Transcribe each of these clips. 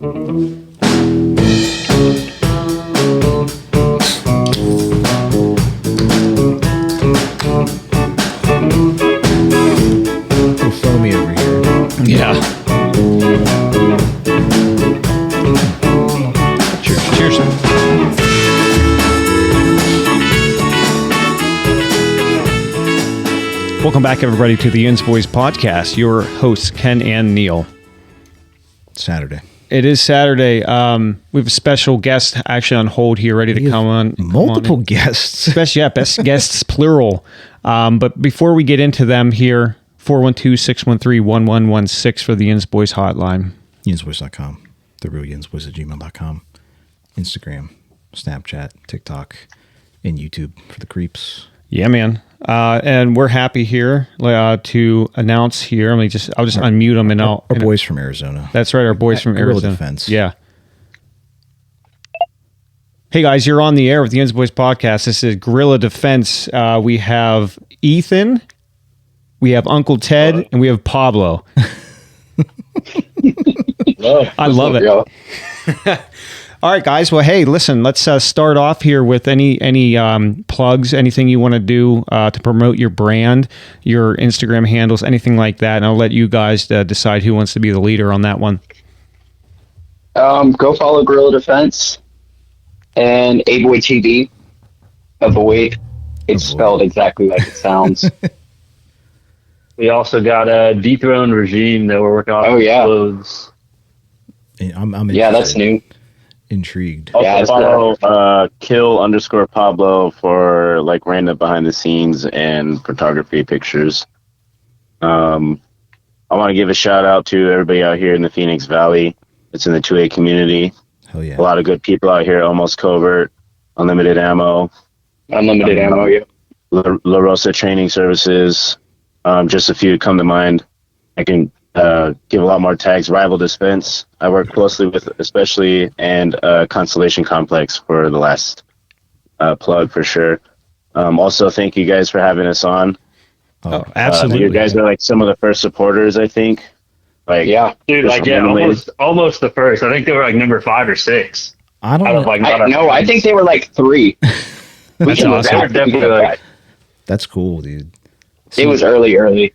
Foamy over here. Yeah. Cheers. Welcome back, everybody, to the YINZBOYZ podcast. Your hosts, Ken and Neil. Saturday. It is Saturday. We have a special guest actually on hold here, ready to come on. Multiple guests. Best guests, plural. But before we get into them here, 412-613-1116 for the YINZBOYZ hotline. YINZBOYZ.com. TheRealYINZBOYZ@gmail.com. Instagram, Snapchat, TikTok, and YouTube for the creeps. Yeah, man. And we're happy here to announce here. I'll just unmute them and our boys from Arizona. That's right, our boys from Guerrilla Arizona. Defense. Yeah. Hey guys, you're on the air with the YINZBOYZ podcast. This is Guerrilla Defense. We have Ethan, we have Uncle Ted, and we have Pablo. I love it. All right, guys. Well, hey, listen, let's start off here with any plugs, anything you want to do to promote your brand, your Instagram handles, anything like that. And I'll let you guys decide who wants to be the leader on that one. Go follow Guerrilla Defense and A-Boy TV. Avoid. It's spelled exactly like it sounds. We also got a Dethroned Regime that we're working on. Oh, yeah. Clothes. I'm yeah, that's new. Intrigued. Also Yeah, follow kill_Pablo for like random behind the scenes and photography pictures. I want to give a shout out to everybody out here in the Phoenix Valley. It's in the 2A community. Hell yeah. A lot of good people out here. Almost Covert, Unlimited Ammo, Yeah. La Rosa Training Services. Just a few to come to mind. I can give a lot more tags. Rival Dispense, I work closely with especially, and Constellation Complex for the last plug for sure. Also, thank you guys for having us on. Oh, absolutely. You guys are like some of the first supporters, I think. Like, Yeah. dude, like almost the first. I think they were like number 5 or 6. I don't know. I think they were like 3. That's awesome. Definitely like, That's cool, dude. It was early.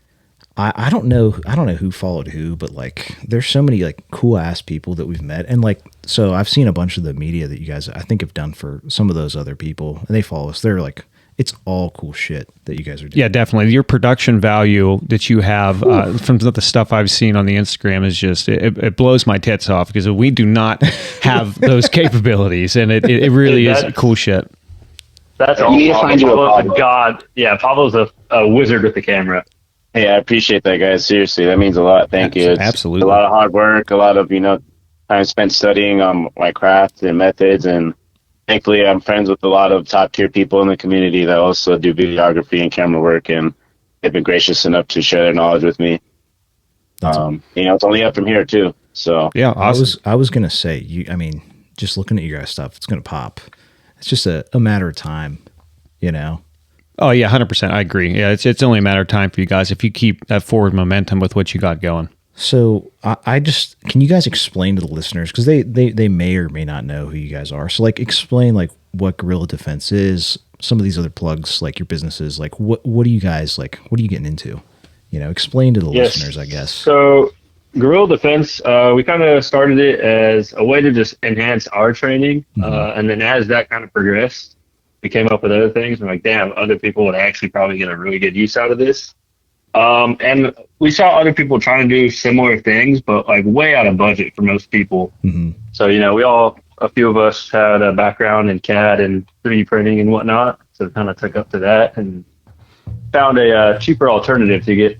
I don't know who followed who, but like there's so many like cool ass people that we've met, and like so I've seen a bunch of the media that you guys I think have done for some of those other people, and they follow us. They're like, it's all cool shit that you guys are doing. Yeah, definitely. Your production value that you have from the stuff I've seen on the Instagram is just it blows my tits off, because we do not have those capabilities, and it really is cool shit. That's You need to find you a Pablo. God. Yeah, Pablo's a wizard with the camera. Hey, I appreciate that, guys. Seriously, that means a lot. Thank you. It's Absolutely. a lot of hard work, a lot of time spent studying on my craft and methods, and thankfully, I'm friends with a lot of top tier people in the community that also do videography and camera work, and they've been gracious enough to share their knowledge with me. It's only up from here too. So yeah, awesome. I was gonna say just looking at your guys' stuff, it's gonna pop. It's just a matter of time, Oh yeah, 100%. I agree. Yeah, it's only a matter of time for you guys if you keep that forward momentum with what you got going. So can you guys explain to the listeners, because they may or may not know who you guys are. So like explain like what Guerrilla Defense is, some of these other plugs, like your businesses, like what do you guys like? What are you getting into? Explain to the listeners, I guess. So Guerrilla Defense, we kind of started it as a way to just enhance our training, and then as that kind of progressed, we came up with other things. And like, damn, other people would actually probably get a really good use out of this. And we saw other people trying to do similar things, but like way out of budget for most people. Mm-hmm. So, a few of us had a background in CAD and 3D printing and whatnot. So kind of took up to that and found a cheaper alternative to get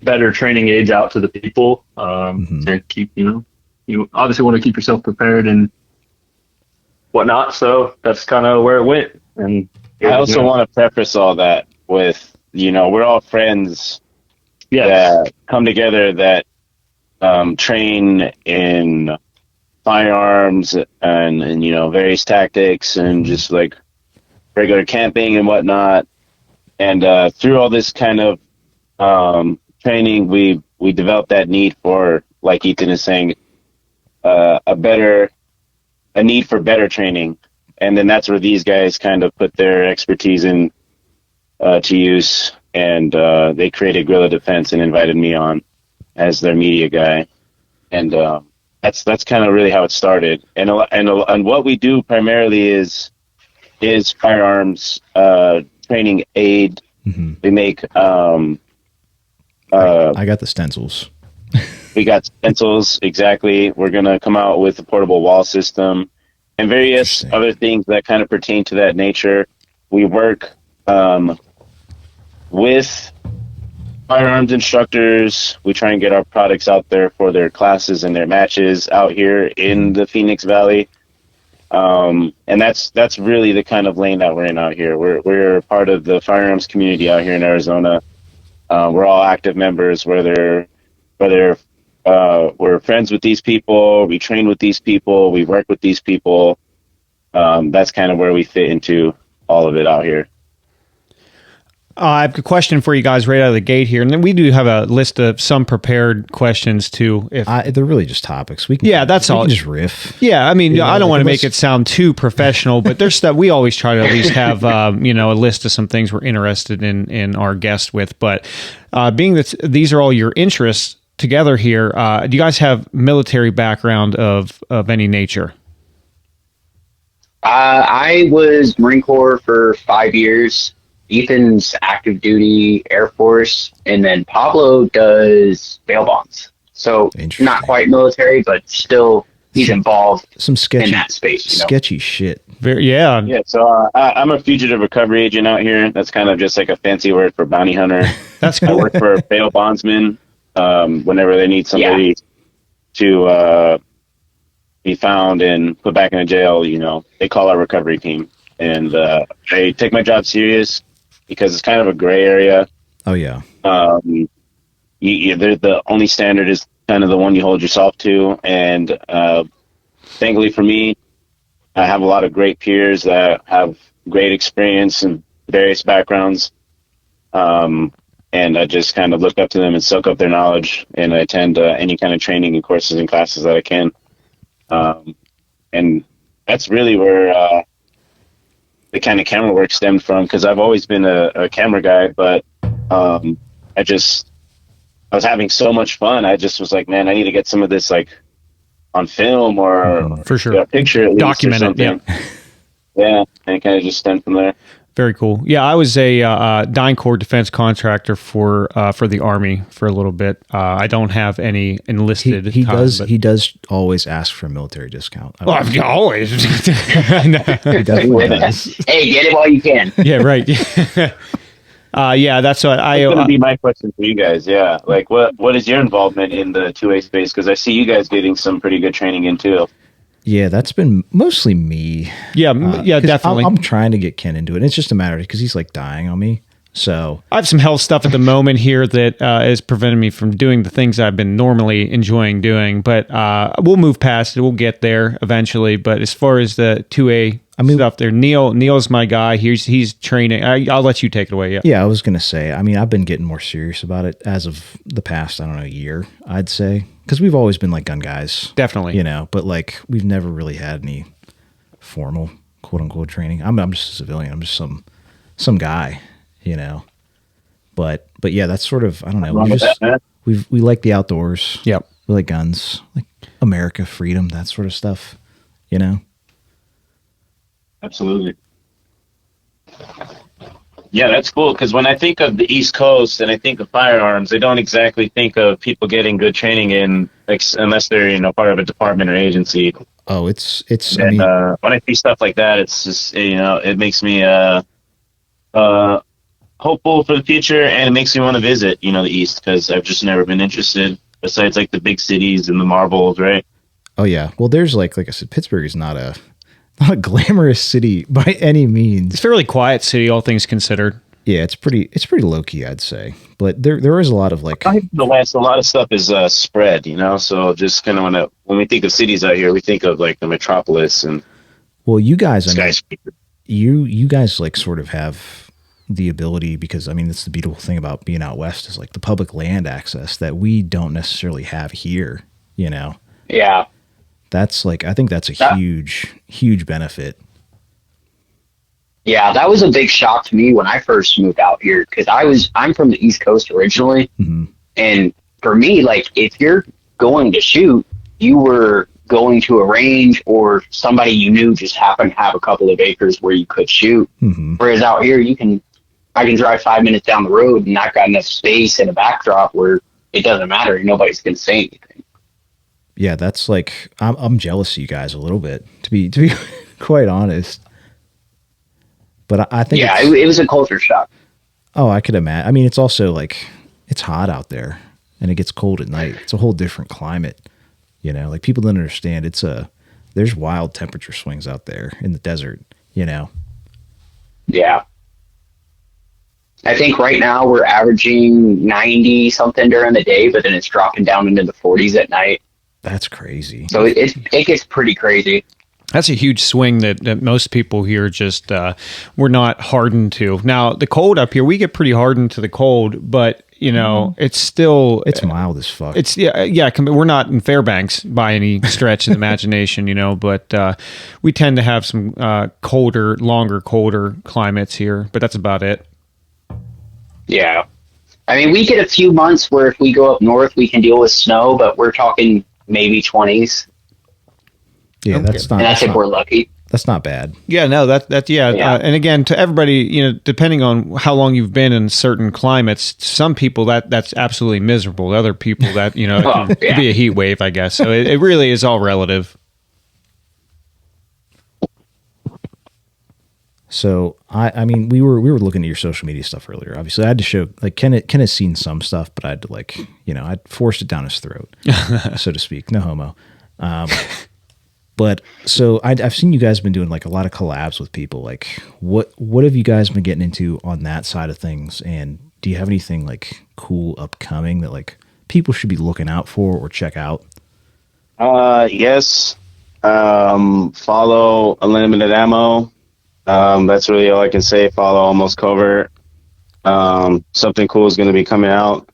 better training aids out to the people. To keep, you obviously want to keep yourself prepared and whatnot. So that's kind of where it went. And I also want to preface all that with, we're all friends Yes. that come together that train in firearms and various tactics and just like regular camping and whatnot. And through all this kind of training, we developed that need for, like Ethan is saying, a need for better training. And then that's where these guys kind of put their expertise in to use, and they created Guerrilla Defense and invited me on as their media guy. And that's kind of really how it started. And what we do primarily is firearms training aid. Mm-hmm. We make I got the stencils. we got stencils, exactly. We're gonna come out with a portable wall system and various other things that kind of pertain to that nature. We work with firearms instructors. We try and get our products out there for their classes and their matches out here in the Phoenix Valley. And that's really the kind of lane that we're in out here. We're part of the firearms community out here in Arizona. We're all active members, whether we're friends with these people, we train with these people, we work with these people. That's kind of where we fit into all of it out here. I have a question for you guys right out of the gate here, and then we do have a list of some prepared questions too. If They're really just topics. We can, that's we all. can just riff. Yeah, I mean, I don't want to make it sound too professional, but there's stuff we always try to at least have, a list of some things we're interested in our guest with. But being that these are all your interests together here, do you guys have military background of any nature? I was Marine Corps for 5 years. Ethan's active duty Air Force, and then Pablo does bail bonds. So not quite military, but still he's involved some sketchy, in that space. Sketchy shit. Yeah. So I'm a fugitive recovery agent out here. That's kind of just like a fancy word for bounty hunter. That's cool. I work for bail bondsmen whenever they need somebody to be found and put back in a jail. They call our recovery team, and I take my job serious. Because it's kind of a gray area. Oh yeah. The only standard is kind of the one you hold yourself to, and thankfully for me, I have a lot of great peers that have great experience in various backgrounds, and I just kind of look up to them and soak up their knowledge, and I attend any kind of training and courses and classes that I can, and that's really where the kind of camera work stemmed from, because I've always been a camera guy, but I was having so much fun. I just was like, man, I need to get some of this like on film or for sure a picture, at least, document it. Yeah, and it kind of just stemmed from there. Very cool. Yeah, I was a DynCorp defense contractor for the Army for a little bit. I don't have any enlisted. He does always ask for a military discount. I've always. He definitely does. Hey, get it while you can. Yeah, right. That's what That's going to be my question for you guys. Yeah, like what is your involvement in the 2A space? Because I see you guys getting some pretty good training in too. Yeah, that's been mostly me. Yeah, definitely. I'm trying to get Ken into it. It's just a matter because he's like dying on me. So I have some health stuff at the moment here that is preventing me from doing the things I've been normally enjoying doing. But we'll move past it. We'll get there eventually. But as far as the 2A stuff there, Neil's my guy. He's training. I'll let you take it away. Yeah, I was going to say, I've been getting more serious about it as of the past, year, I'd say. Because we've always been like gun guys. Definitely. But like we've never really had any formal quote unquote training. I'm just a civilian. I'm just some guy, But yeah, that's sort of, I don't know. We like the outdoors. Yep. We like guns, like America, freedom, that sort of stuff, Absolutely. Yeah, that's cool, because when I think of the East Coast and I think of firearms, I don't exactly think of people getting good training in unless they're part of a department or agency. Oh, it's. And, when I see stuff like that, it's just it makes me hopeful for the future, and it makes me want to visit the East, because I've just never been interested. Besides like the big cities and the marbles, right? Oh yeah, well, there's like I said, Pittsburgh is not a glamorous city by any means. It's a fairly quiet city, all things considered. Yeah, it's pretty low key, I'd say. But there is a lot of like a lot of stuff is spread, So just kind of when we think of cities out here, we think of like the metropolis and. Well, you guys, skyscraper. You guys like sort of have the ability, because it's the beautiful thing about being out west is like the public land access that we don't necessarily have here. Yeah. That's like, I think that's a huge benefit. Yeah, that was a big shock to me when I first moved out here because I'm from the East Coast originally, and for me, like if you're going to shoot, you were going to a range or somebody you knew just happened to have a couple of acres where you could shoot. Whereas out here, I can drive 5 minutes down the road and I've got enough space and a backdrop where it doesn't matter. Nobody's going to say anything. Yeah, that's like, I'm jealous of you guys a little bit, to be quite honest. But I think it was a culture shock. Oh, I could imagine. I mean, it's also like, it's hot out there and it gets cold at night. It's a whole different climate, you know, like people don't understand. There's wild temperature swings out there in the desert, you know? Yeah. I think right now we're averaging 90 something during the day, but then it's dropping down into the 40s at night. That's crazy. So it gets pretty crazy. That's a huge swing that most people here just we're not hardened to. Now, the cold up here, we get pretty hardened to the cold, but you know, it's mild as fuck. It's we're not in Fairbanks by any stretch of the imagination, you know, but we tend to have some colder climates here, but that's about it. Yeah. I mean, we get a few months where if we go up north, we can deal with snow, but we're talking maybe 20s. Yeah, that's not. And I think we're lucky. That's not bad. Yeah, no, yeah. And again, to everybody, you know, depending on how long you've been in certain climates, some people that's absolutely miserable. Other people that, you know, it could be a heat wave, I guess. So it really is all relative. So I mean, we were looking at your social media stuff earlier. Obviously, I had to show like Ken has seen some stuff, but I had to like, you know, I forced it down his throat, so to speak. No homo. But so I've seen you guys been doing like a lot of collabs with people. Like what have you guys been getting into on that side of things? And do you have anything like cool upcoming that like people should be looking out for or check out? Yes. Follow Unlimited Ammo. That's really all I can say. Follow Almost Covert. Something cool is going to be coming out.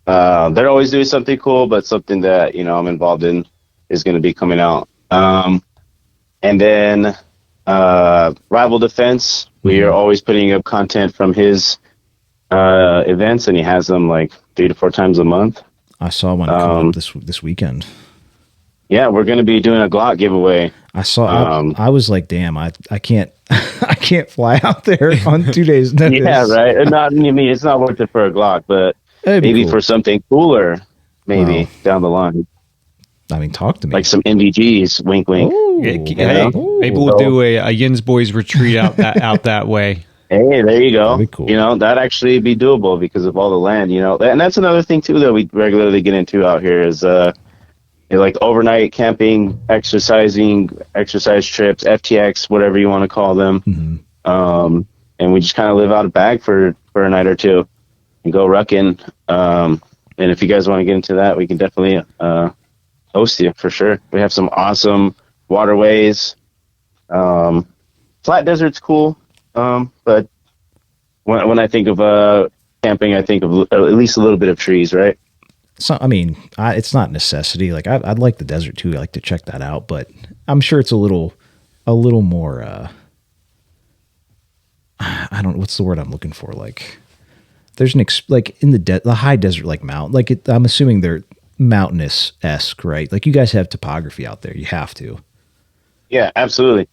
They're always doing something cool, but something that, you know, I'm involved in is going to be coming out. And then Rival Defense, we are always putting up content from his events, and he has them like 3 to 4 times a month. I saw one come up this weekend. Yeah, we're going to be doing a Glock giveaway. I saw. I was like, "Damn, I can't, I can't fly out there on 2 days' notice." Yeah, right. I mean, it's not worth it for a Glock, but maybe cool for something cooler, maybe down the line. I mean, talk to me. Like some MVGs, wink, wink. Ooh, hey, maybe we'll do a YINZBOYZ retreat out that way. Hey, there you go. That'd be cool. You know, that'd actually be doable because of all the land, you know. And that's another thing, too, that we regularly get into out here is like overnight camping, exercise trips, FTX, whatever you want to call them. Mm-hmm. And we just kind of live out a bag for a night or two and go rucking. And if you guys want to get into that, we can definitely host you for sure. We have some awesome waterways. Flat desert's cool, but when I think of camping, I think of at least a little bit of trees, right? So I mean, it's not a necessity. Like I'd like the desert too. I like to check that out, but I'm sure it's a little more. I don't. What's the word I'm looking for? Like there's like in the high desert, like mountain. Like I'm assuming they're mountainous-esque, right? Like you guys have topography out there. You have to. Yeah, absolutely.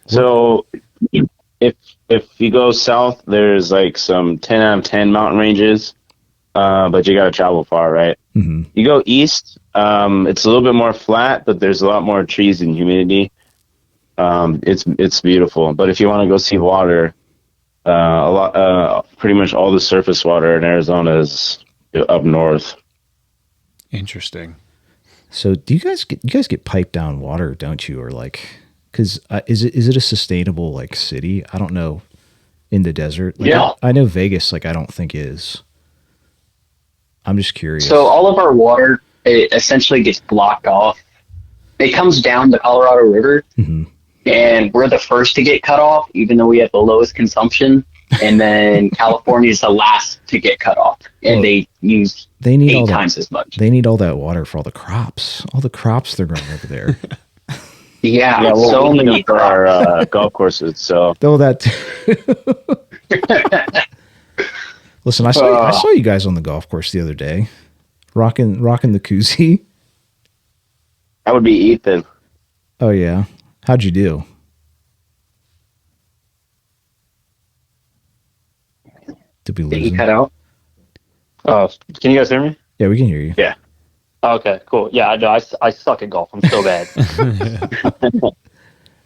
So if you go south, there's like some 10 out of 10 mountain ranges, but you got to travel far, right? Mm-hmm. You go east, it's a little bit more flat, but there's a lot more trees and humidity. It's beautiful. But if you want to go see water, pretty much all the surface water in Arizona is up north. Interesting. So do you guys get piped down water, don't you? Or like, cause is it a sustainable like city? I don't know in the desert. Like, yeah. I know Vegas, like I don't think is. I'm just curious. So all of our water, it essentially gets blocked off. It comes down the Colorado River, mm-hmm. and we're the first to get cut off, even though we have the lowest consumption. and then California is the last to get cut off, and they use they need 8 times as much. They need all that water for all the crops they're growing over there. Yeah, well, so many for our golf courses. So though that. Listen, I saw you guys on the golf course the other day, rocking the koozie. That would be Ethan. Oh yeah, how'd you do? Did we lose Did he him? cut out? Oh, can you guys hear me? Yeah, we can hear you. Yeah. Okay, cool. Yeah, no, I suck at golf. I'm so bad.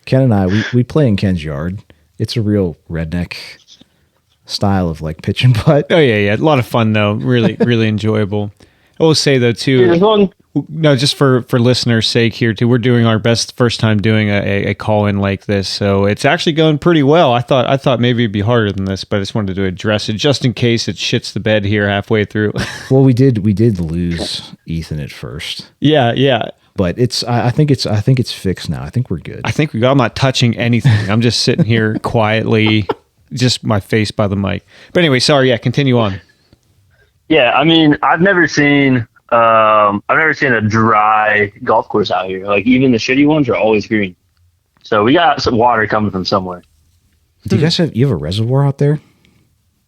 Ken and I, we play in Ken's yard. It's a real redneck style of like pitch and putt. Oh yeah, a lot of fun though. Really, really enjoyable. I will say though too. There's one. No, just for listeners' sake here too. We're doing our best first time doing a call in like this, so it's actually going pretty well. I thought maybe it'd be harder than this, but I just wanted to address it just in case it shits the bed here halfway through. Well, we did lose Ethan at first. Yeah. But I think it's fixed now. I think we're good. I'm not touching anything. I'm just sitting here quietly, just my face by the mic. But anyway, sorry. Yeah, continue on. Yeah, I mean, I've never seen a dry golf course out here. Like even the shitty ones are always green. So we got some water coming from somewhere. Do you guys have a reservoir out there?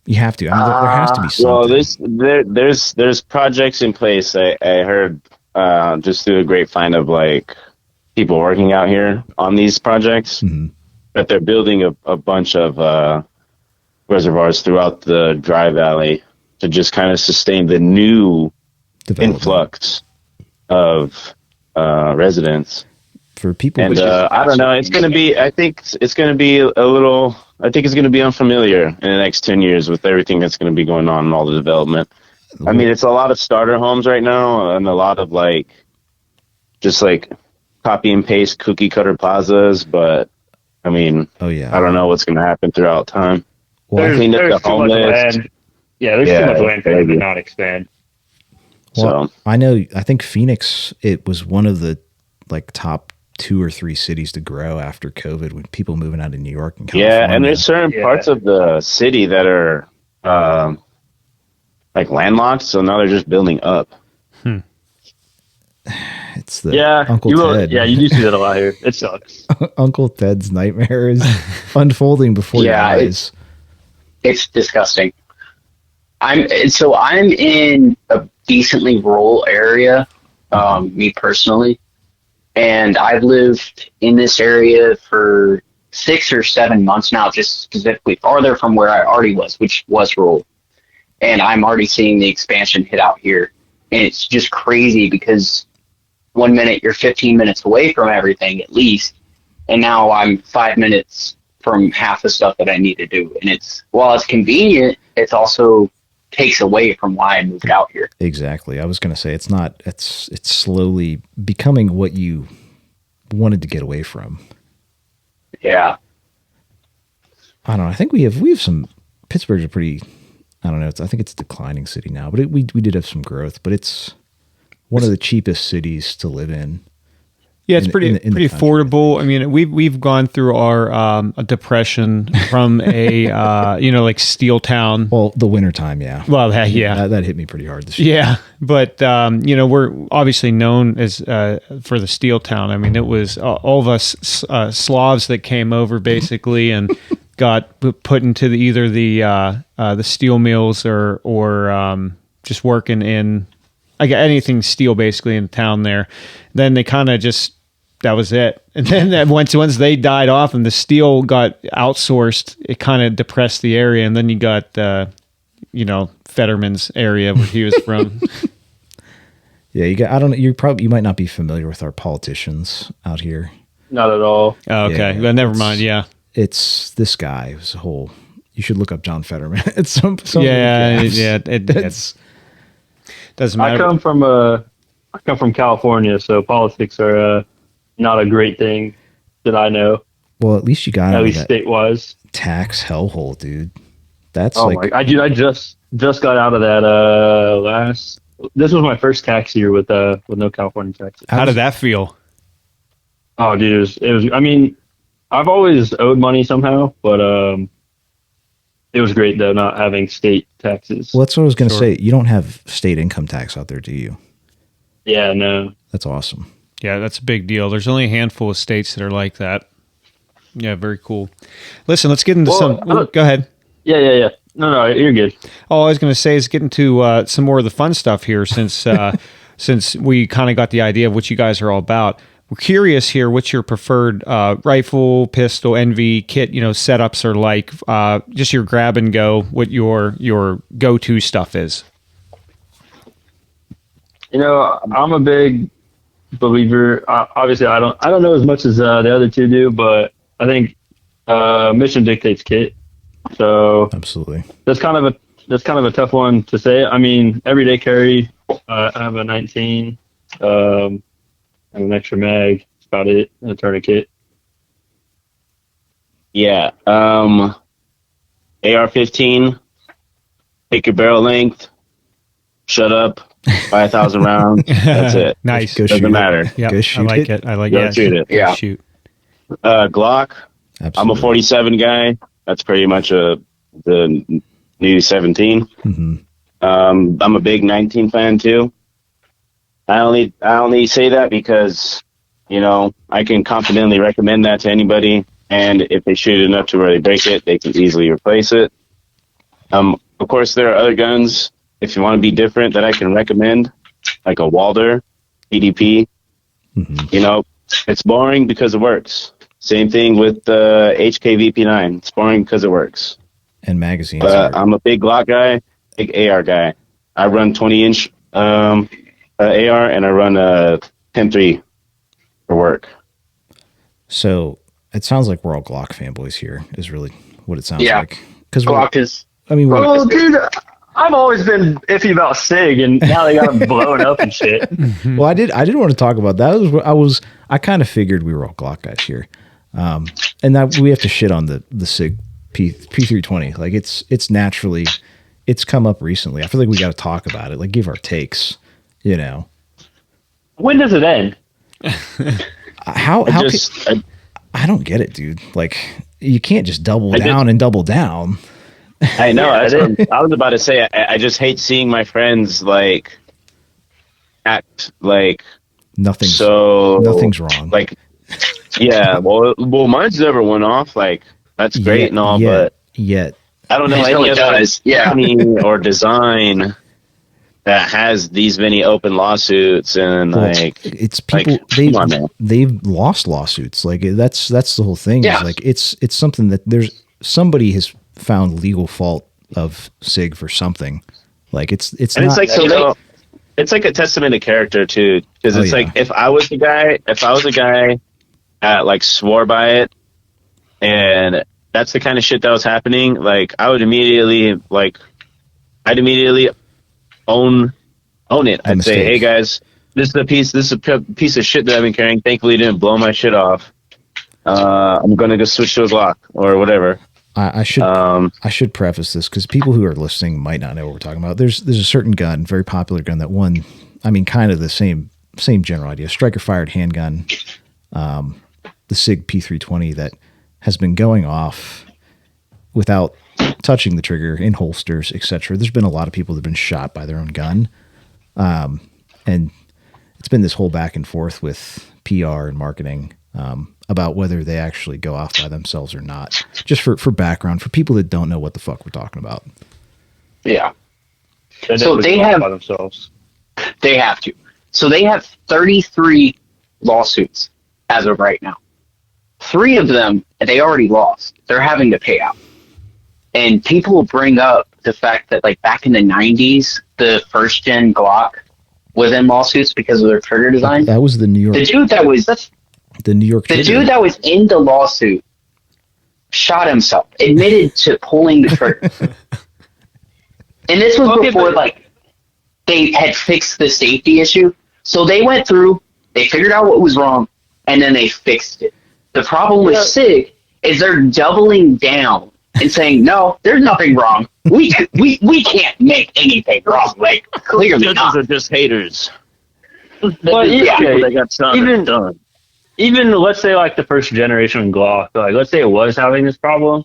You have to. I mean, there has to be something. Well, there's projects in place. I heard just through a grapevine of like people working out here on these projects that they're building a bunch of reservoirs throughout the dry valley to just kind of sustain the new influx of residents for people. And I don't know. It's going to be. I think it's going to be a little. I think it's going to be unfamiliar in the next 10 years with everything that's going to be going on and all the development. I mean, it's a lot of starter homes right now and a lot of like, just like copy and paste cookie cutter plazas. But I mean, I don't know what's going to happen throughout time. Well, there's the homeless. There's too much land for them to not expand. Well, So I think Phoenix, it was one of the like top 2 or 3 cities to grow after COVID when people moving out of New York and California. Yeah, and there's certain parts of the city that are like landlocked, so now they're just building up. It's the Uncle Ted. Yeah, you do see that a lot here. It sucks. Uncle Ted's nightmare is unfolding before your eyes. It's disgusting. I'm in a decently rural area, me personally, and I've lived in this area for 6 or 7 months now, just specifically farther from where I already was, which was rural. And I'm already seeing the expansion hit out here. And it's just crazy because 1 minute you're 15 minutes away from everything at least, and now I'm 5 minutes from half the stuff that I need to do. And while it's convenient, it's also takes away from why I moved out here. Exactly. I was going to say it's slowly becoming what you wanted to get away from. Yeah. I don't know. I think we have some. Pittsburgh's a pretty. I don't know. I think it's a declining city now, but we did have some growth. But it's one of the cheapest cities to live in. Yeah, it's pretty affordable. I mean, we've gone through our a depression from a like steel town. Well, the wintertime, yeah. Well, yeah, that hit me pretty hard this year. Yeah, but we're obviously known as for the steel town. I mean, it was all of us Slavs that came over basically and got put into either the steel mills or just working in anything steel basically in town there. Then they kind of just. That was it. And then once they died off and the steel got outsourced, it kind of depressed the area. And then you got, Fetterman's area where he was from. Yeah, you might not be familiar with our politicians out here. Not at all. Oh, okay. Yeah, but never mind. Yeah. It's this guy. It was a whole, you should look up John Fetterman. It's some it doesn't matter. I come from California, so politics are not a great thing that I know. Well, at least you got at least state-wise. Tax hellhole, dude. That's I just got out of that this was my first tax year with no California taxes. How did that feel? Oh, dude, it was I mean, I've always owed money somehow, but it It was great though, not having state taxes. Well, that's what I was going to say. You don't have state income tax out there, do you? Yeah, no. That's awesome. Yeah, that's a big deal. There's only a handful of states that are like that. Yeah, very cool. Listen, let's get into go ahead. Yeah. No, you're good. All I was going to say is get into some more of the fun stuff here since since we kind of got the idea of what you guys are all about. We're curious here, what's your preferred rifle, pistol, NV kit, setups are like, just your grab and go, what your go-to stuff is. I'm a big believer. Obviously, I don't know as much as the other two do, but I think mission dictates kit. So absolutely, that's kind of a tough one to say. I mean, everyday carry. I have a 19. And an extra mag. That's about it. And a tourniquet. Yeah. AR-15. Pick your barrel length. Shut up. Buy 1,000 rounds. That's it. Nice. Doesn't matter. Yeah, I like it. I like it. Shoot it. Yeah. Shoot. Glock. Absolutely. I'm a 47 guy. That's pretty much the new 17. Mm-hmm. I'm a big 19 fan too. I only say that because, I can confidently recommend that to anybody, and if they shoot it enough to where they break it, they can easily replace it. Of course, there are other guns, if you want to be different, that I can recommend, like a Walder, PDP. Mm-hmm. It's boring because it works. Same thing with the HK-VP9. It's boring because it works. And magazines. I'm a big Glock guy, big AR guy. I run 20-inch AR, and I run a 10-3 for work. So it sounds like we're all Glock fanboys here, is really what it sounds Yeah. like. Because Glock is. I mean, Well, dude, I've always been iffy about SIG, and now they got them blowing up and shit. well, I did want to talk about that. I kind of figured we were all Glock guys here, and that we have to shit on the SIG P320. Like it's naturally, it's come up recently. I feel like we got to talk about it. Like give our takes. When does it end? I don't get it, dude. Like you can't just double down and double down. I know. I was about to say, I just hate seeing my friends act like nothing's wrong. Like, yeah. Well, mine's never went off. Like that's great and all, but yet I don't know any other company or design that has these many open lawsuits and it's people they've lost lawsuits. Like that's the whole thing. Yeah. Is like it's something that somebody has found legal fault of SIG for something. Like it's and not, it's like it's like a testament to character too, because it's like if I was a guy that swore by it, and that's the kind of shit that was happening, like I'd immediately own it. I'd say, hey guys, this is a piece of shit that I've been carrying. Thankfully, it didn't blow my shit off. I'm gonna go switch to a Glock or whatever. I should preface this because people who are listening might not know what we're talking about. There's a certain gun, very popular gun that won. I mean, kind of the same general idea. Striker fired handgun, the SIG P320 that has been going off without touching the trigger in holsters, etc. There's been a lot of people that have been shot by their own gun, and it's been this whole back and forth with PR and marketing about whether they actually go off by themselves or not. Just for background, for people that don't know what the fuck we're talking about. Yeah. So they have by themselves. They have to. So they have 33 lawsuits as of right now. 3 of them they already lost. They're having to pay out. And people will bring up the fact that back in the 90s, the first gen Glock was in lawsuits because of their trigger design. That was the New York. The dude that was in the lawsuit shot himself, admitted to pulling the trigger. And this was before they had fixed the safety issue. So they went through, they figured out what was wrong, and then they fixed it. The problem with SIG is they're doubling down and saying, no, there's nothing wrong. We can't make anything wrong. Clearly not. Judges are just haters. But they got something done. Even let's say the first generation Glock, let's say it was having this problem,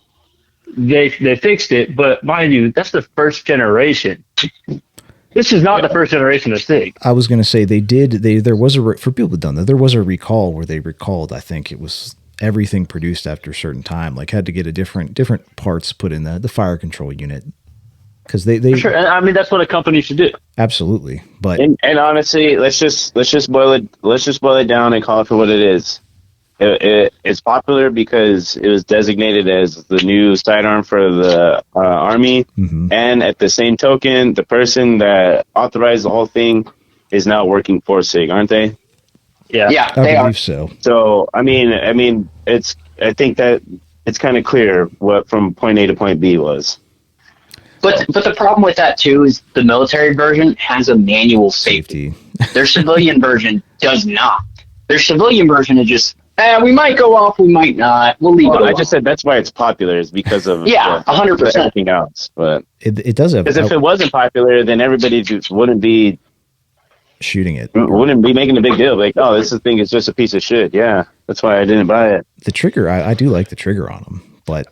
they fixed it, but mind you, that's the first generation. This is not the first generation of SIG. I was going to say there was for people who've done that, there was a recall where they recalled, I think it was everything produced after a certain time, like had to get a different parts put in the fire control unit. Because they For sure. I mean, that's what a company should do. Absolutely. But and honestly, let's just boil it down and call it for what it is. It's popular because it was designated as the new sidearm for the Army, and at the same token, the person that authorized the whole thing is now working for SIG, aren't they? Yeah, Yeah, I they are. believe so. So I think that it's kind of clear what from point A to point B was. But the problem with that too is the military version has a manual safety. Their civilian version does not. Their civilian version is just, we might go off, we might not. We'll leave it alone. I just said that's why it's popular, is because of 100%. everything else. But it does have, because if it wasn't popular, then everybody just wouldn't be shooting it. Wouldn't be making a big deal. Like, oh, this thing is just a piece of shit. Yeah, that's why I didn't buy it. The trigger, I do like the trigger on them, but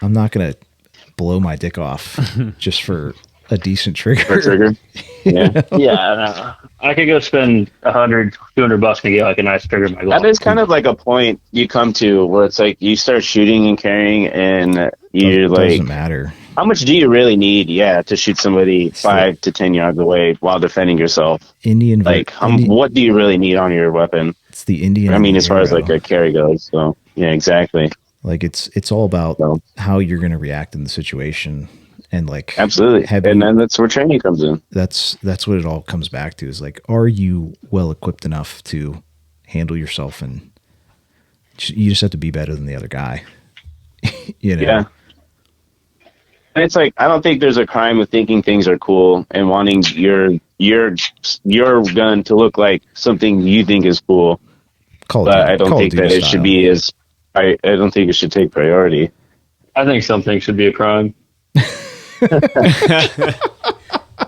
I'm not going to blow my dick off just for a decent trigger. For a trigger? Yeah. Yeah, I could go spend $100, $200 and get like a nice trigger in my glove. That is kind of like a point you come to where it's like you start shooting and carrying, and you're like, doesn't matter. How much do you really need? to shoot somebody 5 to 10 yards away while defending yourself. What do you really need on your weapon? It's the Indian. I mean, as far as like a carry goes. So yeah, exactly. Like it's all about how you're going to react in the situation, and like absolutely. And then that's where training comes in. That's what it all comes back to, is like, are you well equipped enough to handle yourself, and you just have to be better than the other guy. You know? Yeah. And it's like, I don't think there's a crime with thinking things are cool and wanting your gun to look like something you think is cool. But I don't think that it should be as. I don't think it should take priority. I think something should be a crime.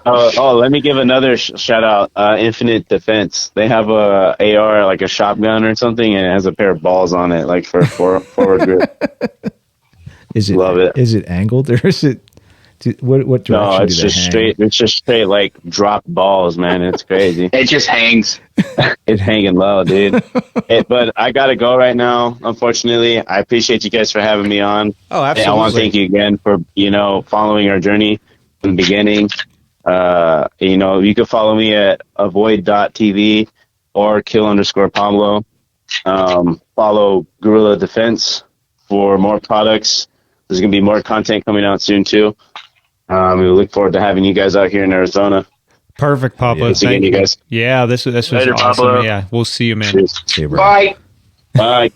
Let me give another shout out. Infinite Defense. They have a AR, like a shotgun or something, and it has a pair of balls on it, like for forward grip. Love it. Is it angled, or is it? What direction? No, it's just straight. It's just straight, like drop balls, man. It's crazy. It just hangs. It's hanging low, dude. But I gotta go right now. Unfortunately, I appreciate you guys for having me on. Oh, absolutely. And I want to thank you again for following our journey from the beginning. You can follow me at avoid.tv or kill_Pablo. Follow Guerrilla Defense for more products. There's gonna be more content coming out soon too. We look forward to having you guys out here in Arizona. Perfect, Pablo. Yeah, thank you guys. Yeah, this was Later, awesome. Pablo. Yeah, we'll see you, man. See you, bro. Bye. Bye.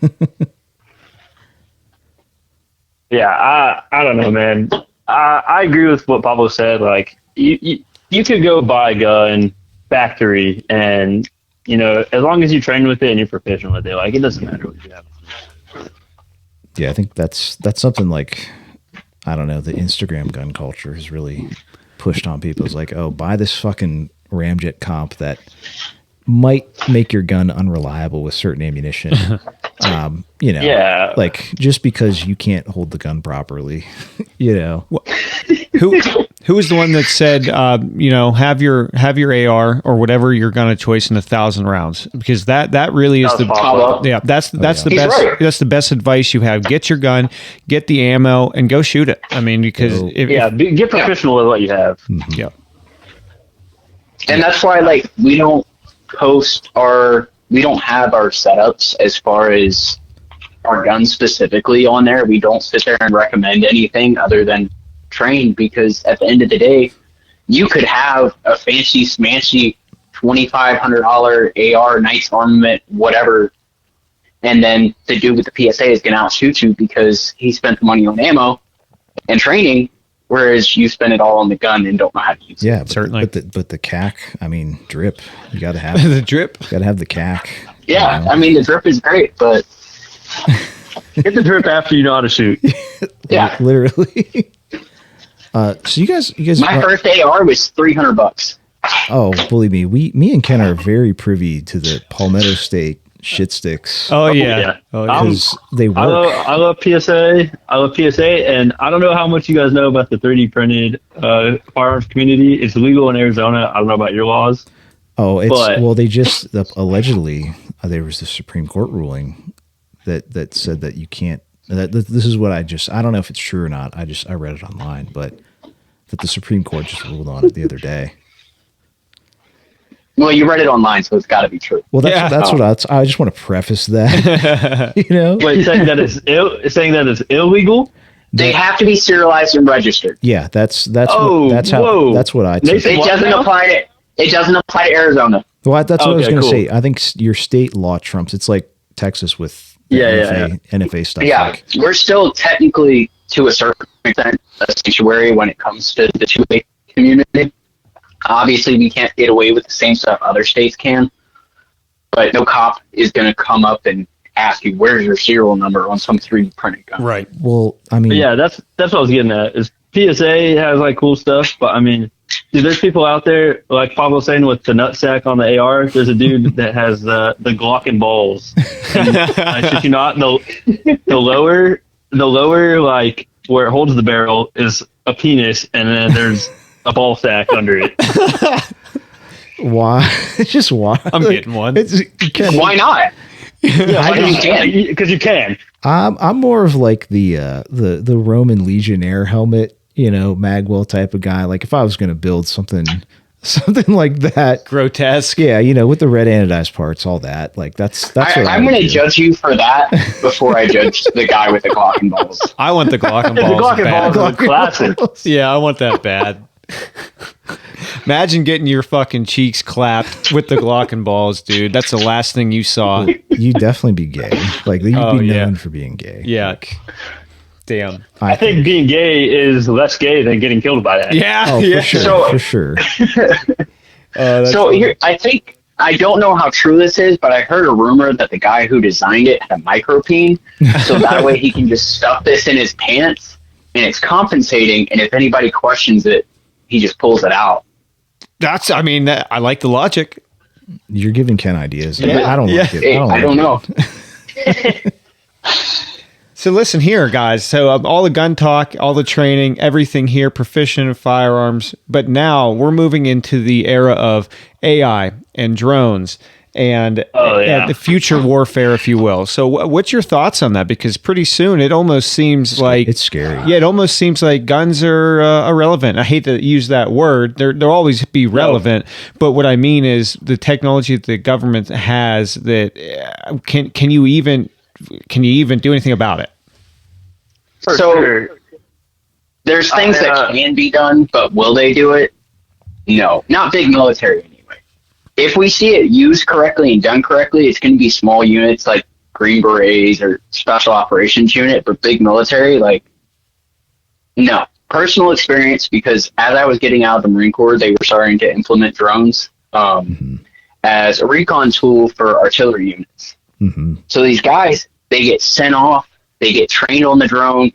Yeah, I don't know, man. I agree with what Pablo said. Like, you could go buy a gun factory, and as long as you train with it and you're proficient with it, like, it doesn't matter what you have. Yeah, I think that's something like, I don't know, the Instagram gun culture has really pushed on people. It's like, oh, buy this fucking ramjet comp that might make your gun unreliable with certain ammunition. Yeah. Like, just because you can't hold the gun properly, Who was the one that said, have your AR or whatever your gun of choice in 1,000 rounds? Because that really is that's the best. Right. That's the best advice you have. Get your gun, get the ammo, and go shoot it. I mean, because get professional with what you have. Yeah. And that's why, like, we don't have our setups as far as our guns specifically on there. We don't sit there and recommend anything other than train, because at the end of the day, you could have a fancy smancy $2,500 AR, nice armament, whatever, and then the dude with the PSA is going to outshoot you because he spent the money on ammo and training, whereas you spend it all on the gun and don't know how to use it. Yeah, certainly. But the CAC, I mean, drip. You got to have The drip. Got to have the CAC. Yeah, I mean, the drip is great, but Get the drip after you know how to shoot. yeah, literally. So you guys. my first AR was $300. Oh, believe me, me and Ken are very privy to the Palmetto State shit sticks. Oh yeah. Because they work. I love PSA. I love PSA, and I don't know how much you guys know about the 3D printed firearms community. It's legal in Arizona. I don't know about your laws. Oh, well, they just allegedly there was the Supreme Court ruling that said that you can't. This is what I don't know if it's true or not. I read it online, but that the Supreme Court just ruled on it the other day. Well, you read it online, so it's got to be true. Well, that's what I just want to preface that. Wait, saying that it's illegal. They have to be serialized and registered. Yeah, that's what I took. It doesn't apply to. It doesn't apply to Arizona. Well, that's what I was going to say. I think your state law trumps. It's like Texas with NFA stuff. Yeah, we're still technically, to a certain extent, a sanctuary when it comes to the 2A community. Obviously, we can't get away with the same stuff other states can, but no cop is going to come up and ask you, where's your serial number on some 3D printed gun. Right. Well, I mean... But yeah, that's what I was getting at. Is PSA has, like, cool stuff, but, I mean, dude, there's people out there, like Pablo saying with the nutsack on the AR, there's a dude that has the Glock and balls. And, I shit you not, the lower, like, where it holds the barrel is a penis, and then there's a ball sack under it. Why? Just why? I'm getting one. Why not? Because you can. I'm more of like the Roman legionnaire helmet, Magwell type of guy. Like if I was going to build something like that, grotesque, with the red anodized parts, all that. Like that's. I'm going to judge you for that before I judge the guy with the Glock and balls. I want the Glock and balls. The Glock and balls is classic. Yeah, I want that bad. Imagine getting your fucking cheeks clapped with the Glock and balls, dude. That's the last thing you saw. You'd definitely be gay. Like you'd be known for being gay. Yeah. Damn. I think being gay is less gay than getting killed by that. Yeah. Oh, yeah. For sure. So here, I don't know how true this is, but I heard a rumor that the guy who designed it had a micropeen, so that way he can just stuff this in his pants, and it's compensating. And if anybody questions it, he just pulls it out. I like the logic. You're giving Ken ideas. Yeah. I don't like it. I don't know. So listen here, guys. So all the gun talk, all the training, everything here, proficient in firearms. But now we're moving into the era of AI and drones and the future warfare, if you will. So what's your thoughts on that? Because pretty soon it almost seems like... It's scary. Yeah, it almost seems like guns are irrelevant. I hate to use that word. They'll always be relevant. No. But what I mean is the technology that the government has that... Can you even do anything about it? There's things that can be done, but will they do it? No, not big military anyway. If we see it used correctly and done correctly, it's going to be small units like Green Berets or Special Operations Unit, but big military, no. Personal experience, because as I was getting out of the Marine Corps, they were starting to implement drones as a recon tool for artillery units. Mm-hmm. So these guys, they get sent off, they get trained on the drone,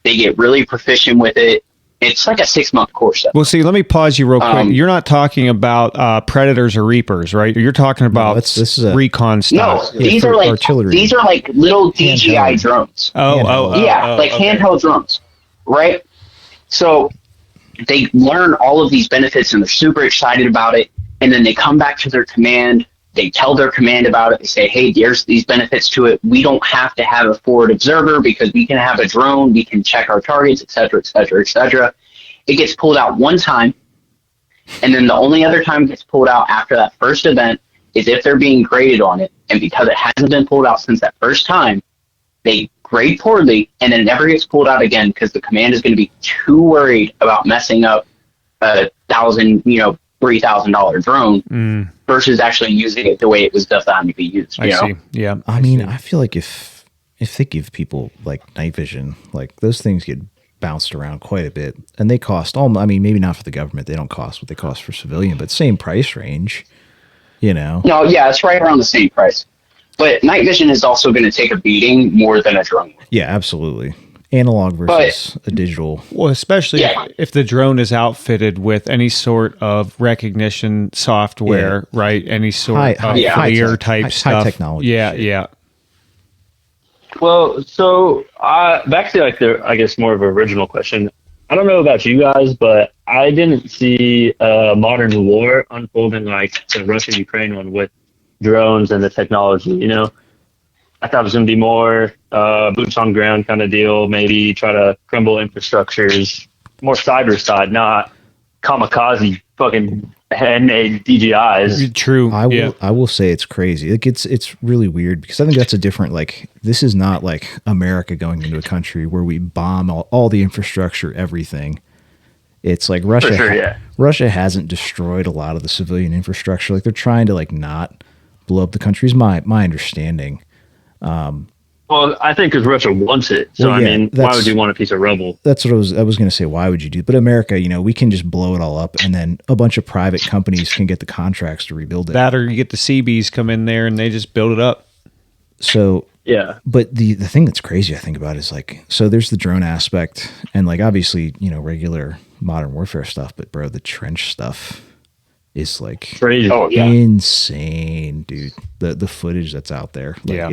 they get really proficient with it. It's like a 6-month course. Well, see, let me pause you real quick. You're not talking about Predators or Reapers, right? You're talking about this is recon stuff. No, these are like artillery. These are like little DJI drones. Handheld drones, right? So they learn all of these benefits and they're super excited about it. And then they come back to their command. They tell their command about it. They say, hey, there's these benefits to it. We don't have to have a forward observer because we can have a drone. We can check our targets, et cetera, et cetera, et cetera. It gets pulled out one time. And then the only other time it gets pulled out after that first event is if they're being graded on it. And because it hasn't been pulled out since that first time, they grade poorly and then it never gets pulled out again because the command is going to be too worried about messing up a $3,000 drone versus actually using it the way it was designed to be used. I see. Yeah. I mean, I feel like if they give people like night vision, like those things get bounced around quite a bit and they cost maybe not for the government. They don't cost what they cost for civilian, but same price range, No, yeah, it's right around the same price. But night vision is also going to take a beating more than a drone. Yeah, absolutely. analog versus a digital. Well, especially if the drone is outfitted with any sort of recognition software, right? Any sort of FLIR type stuff. High technology. Yeah. Well, so back to like I guess more of an original question. I don't know about you guys, but I didn't see a modern war unfolding like the Russia-Ukraine one with drones and the technology. You know, I thought it was going to be more boots on ground kind of deal. Maybe try to crumble infrastructures, more cyber side, not kamikaze fucking handmade DJIs. True. I will say it's crazy. Like it's really weird because I think that's a different, like, this is not like America going into a country where we bomb all the infrastructure, everything. It's like Russia. For sure, Russia hasn't destroyed a lot of the civilian infrastructure. Like they're trying to like not blow up the country. Is my understanding. Well, I think because Russia wants it. So, I mean, why would you want a piece of rubble? That's what I was going to say. Why would you do? But America, you know, we can just blow it all up, and then a bunch of private companies can get the contracts to rebuild it. That, or you get the Seabees come in there and they just build it up. So yeah. But the thing that's crazy I think about is like, so there's the drone aspect, and like obviously, you know, regular modern warfare stuff. But bro, the trench stuff is like crazy. Insane, dude. The footage that's out there, like,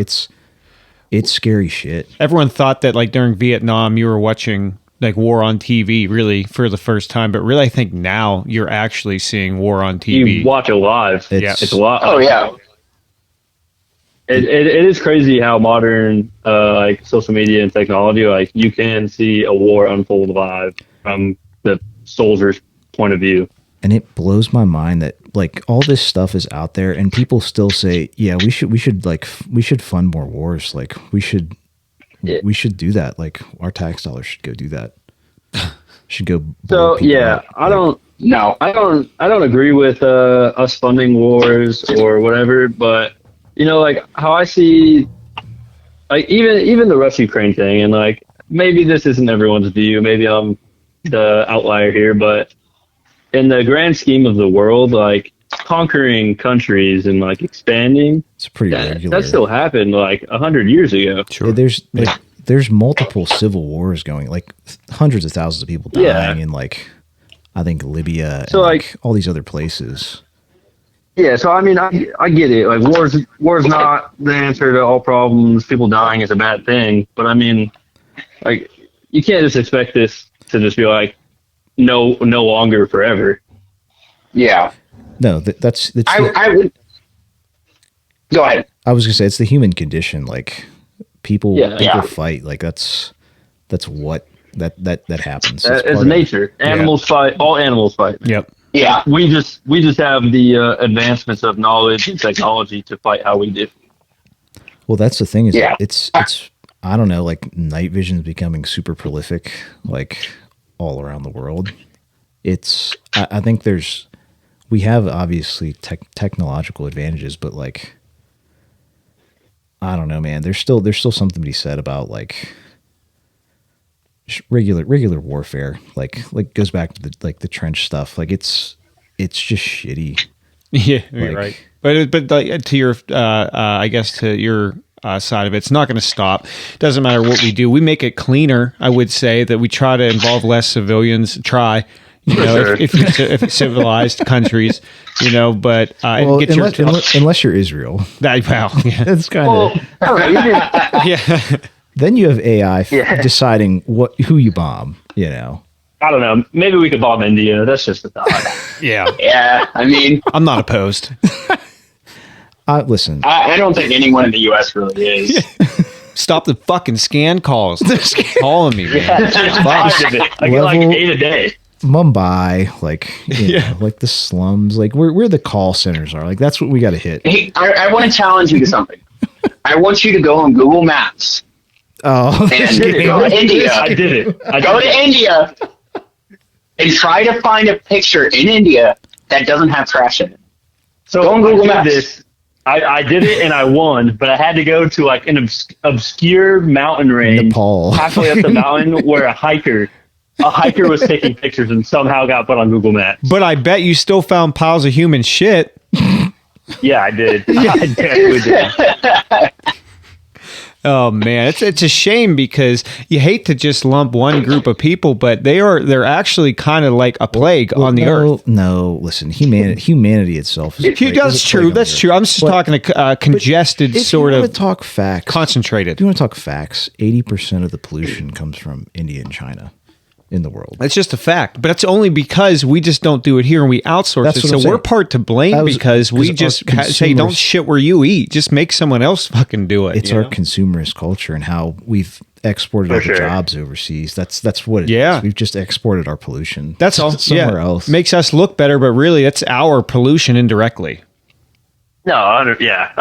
it's scary shit. Everyone thought that like during Vietnam you were watching like war on TV really for the first time, but really I think now you're actually seeing war on TV. You watch it live. It's a lot. Oh yeah. It is crazy how modern like social media and technology, like you can see a war unfold live from the soldier's point of view. And it blows my mind that like all this stuff is out there and people still say, yeah, we should fund more wars. Like we should do that. Like our tax dollars should go do that. Should go. So yeah, up. I don't agree with us funding wars or whatever, but you know, like how I see, like even the Russia-Ukraine thing, and like maybe this isn't everyone's view. Maybe I'm the outlier here, but in the grand scheme of the world, like conquering countries and like expanding, it's pretty regular. That still happened like 100 years ago. Sure. There's multiple civil wars going, like hundreds of thousands of people dying in like I think Libya and like all these other places. Yeah, so I mean, I get it. Like war's not the answer to all problems. People dying is a bad thing, but I mean, like you can't just expect this to just be like no longer forever. Yeah. No, that's I would go ahead. I was gonna say it's the human condition. Like people fight. Like that's what that happens. It's nature. Animals fight. All animals fight. Yep. Yeah. We just have the advancements of knowledge and technology to fight how we do. Well, that's the thing is it's I don't know, like night vision is becoming super prolific, like all around the world. I think we have obviously technological advantages, but like I don't know, man. There's still something to be said about like regular warfare. Like goes back to the trench stuff. Like it's just shitty. Yeah, like, right. But like, to your I guess to your side of it, it's not going to stop. Doesn't matter what we do. We make it cleaner. I would say that we try to involve less civilians. You know, if it's civilized countries, you know, but unless you're Israel, that's kind of yeah. Then you have AI deciding who you bomb. You know, I don't know. Maybe we could bomb India. That's just a thought. Yeah. I mean, I'm not opposed. Listen, I don't think anyone in the U.S. really is. Stop the fucking scan calls. They're calling me, man. I get like 8 a day. Mumbai, like you know, like the slums, like where the call centers are, like that's what we got to hit. Hey, I want to challenge you to something. I want you to go on Google Maps. Oh, and go to India. I did it. Go to India and try to find a picture in India that doesn't have trash in it. So go on Google Maps. This. I did it and I won, but I had to go to like an obscure mountain range, Nepal, halfway up the mountain, where a hiker was taking pictures and somehow got put on Google Maps. But I bet you still found piles of human shit. Yeah, I did. I definitely did. Oh man, it's a shame because you hate to just lump one group of people, but they're actually kind of like a plague on the earth. No, listen, humanity itself is. That's true. That's true. I'm just talking a congested sort of. You want to talk facts? Concentrated. Do you want to talk facts? 80% of the pollution comes from India and China in the world. That's just a fact, but it's only because we just don't do it here and we outsource it. So we're part to blame because we just say, don't shit where you eat. Just make someone else fucking do it. It's our consumerist culture and how we've exported our jobs overseas. That's what it is. We've just exported our pollution. That's all somewhere else. Makes us look better, but really it's our pollution indirectly. No, I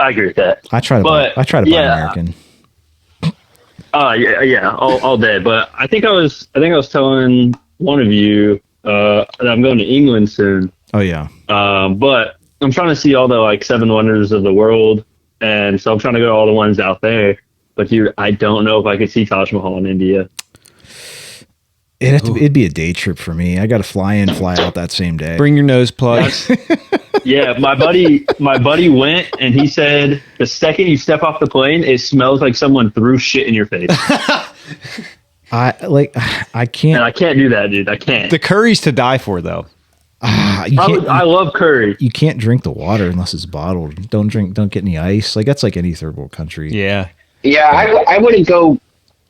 agree with that. I try to buy American. All day. But I think I was telling one of you that I'm going to England soon. Oh yeah. But I'm trying to see all the like 7 wonders of the world, and so I'm trying to go to all the ones out there. But dude, I don't know if I could see Taj Mahal in India. It'd be a day trip for me. I got to fly in, fly out that same day. Bring your nose plugs. Yeah, my buddy went and he said the second you step off the plane, it smells like someone threw shit in your face. I can't. And I can't do that, dude. I can't. The curry's to die for, though. I love curry. You can't drink the water unless it's bottled. Don't get any ice. Like that's like any third world country. Yeah. Yeah, I wouldn't go.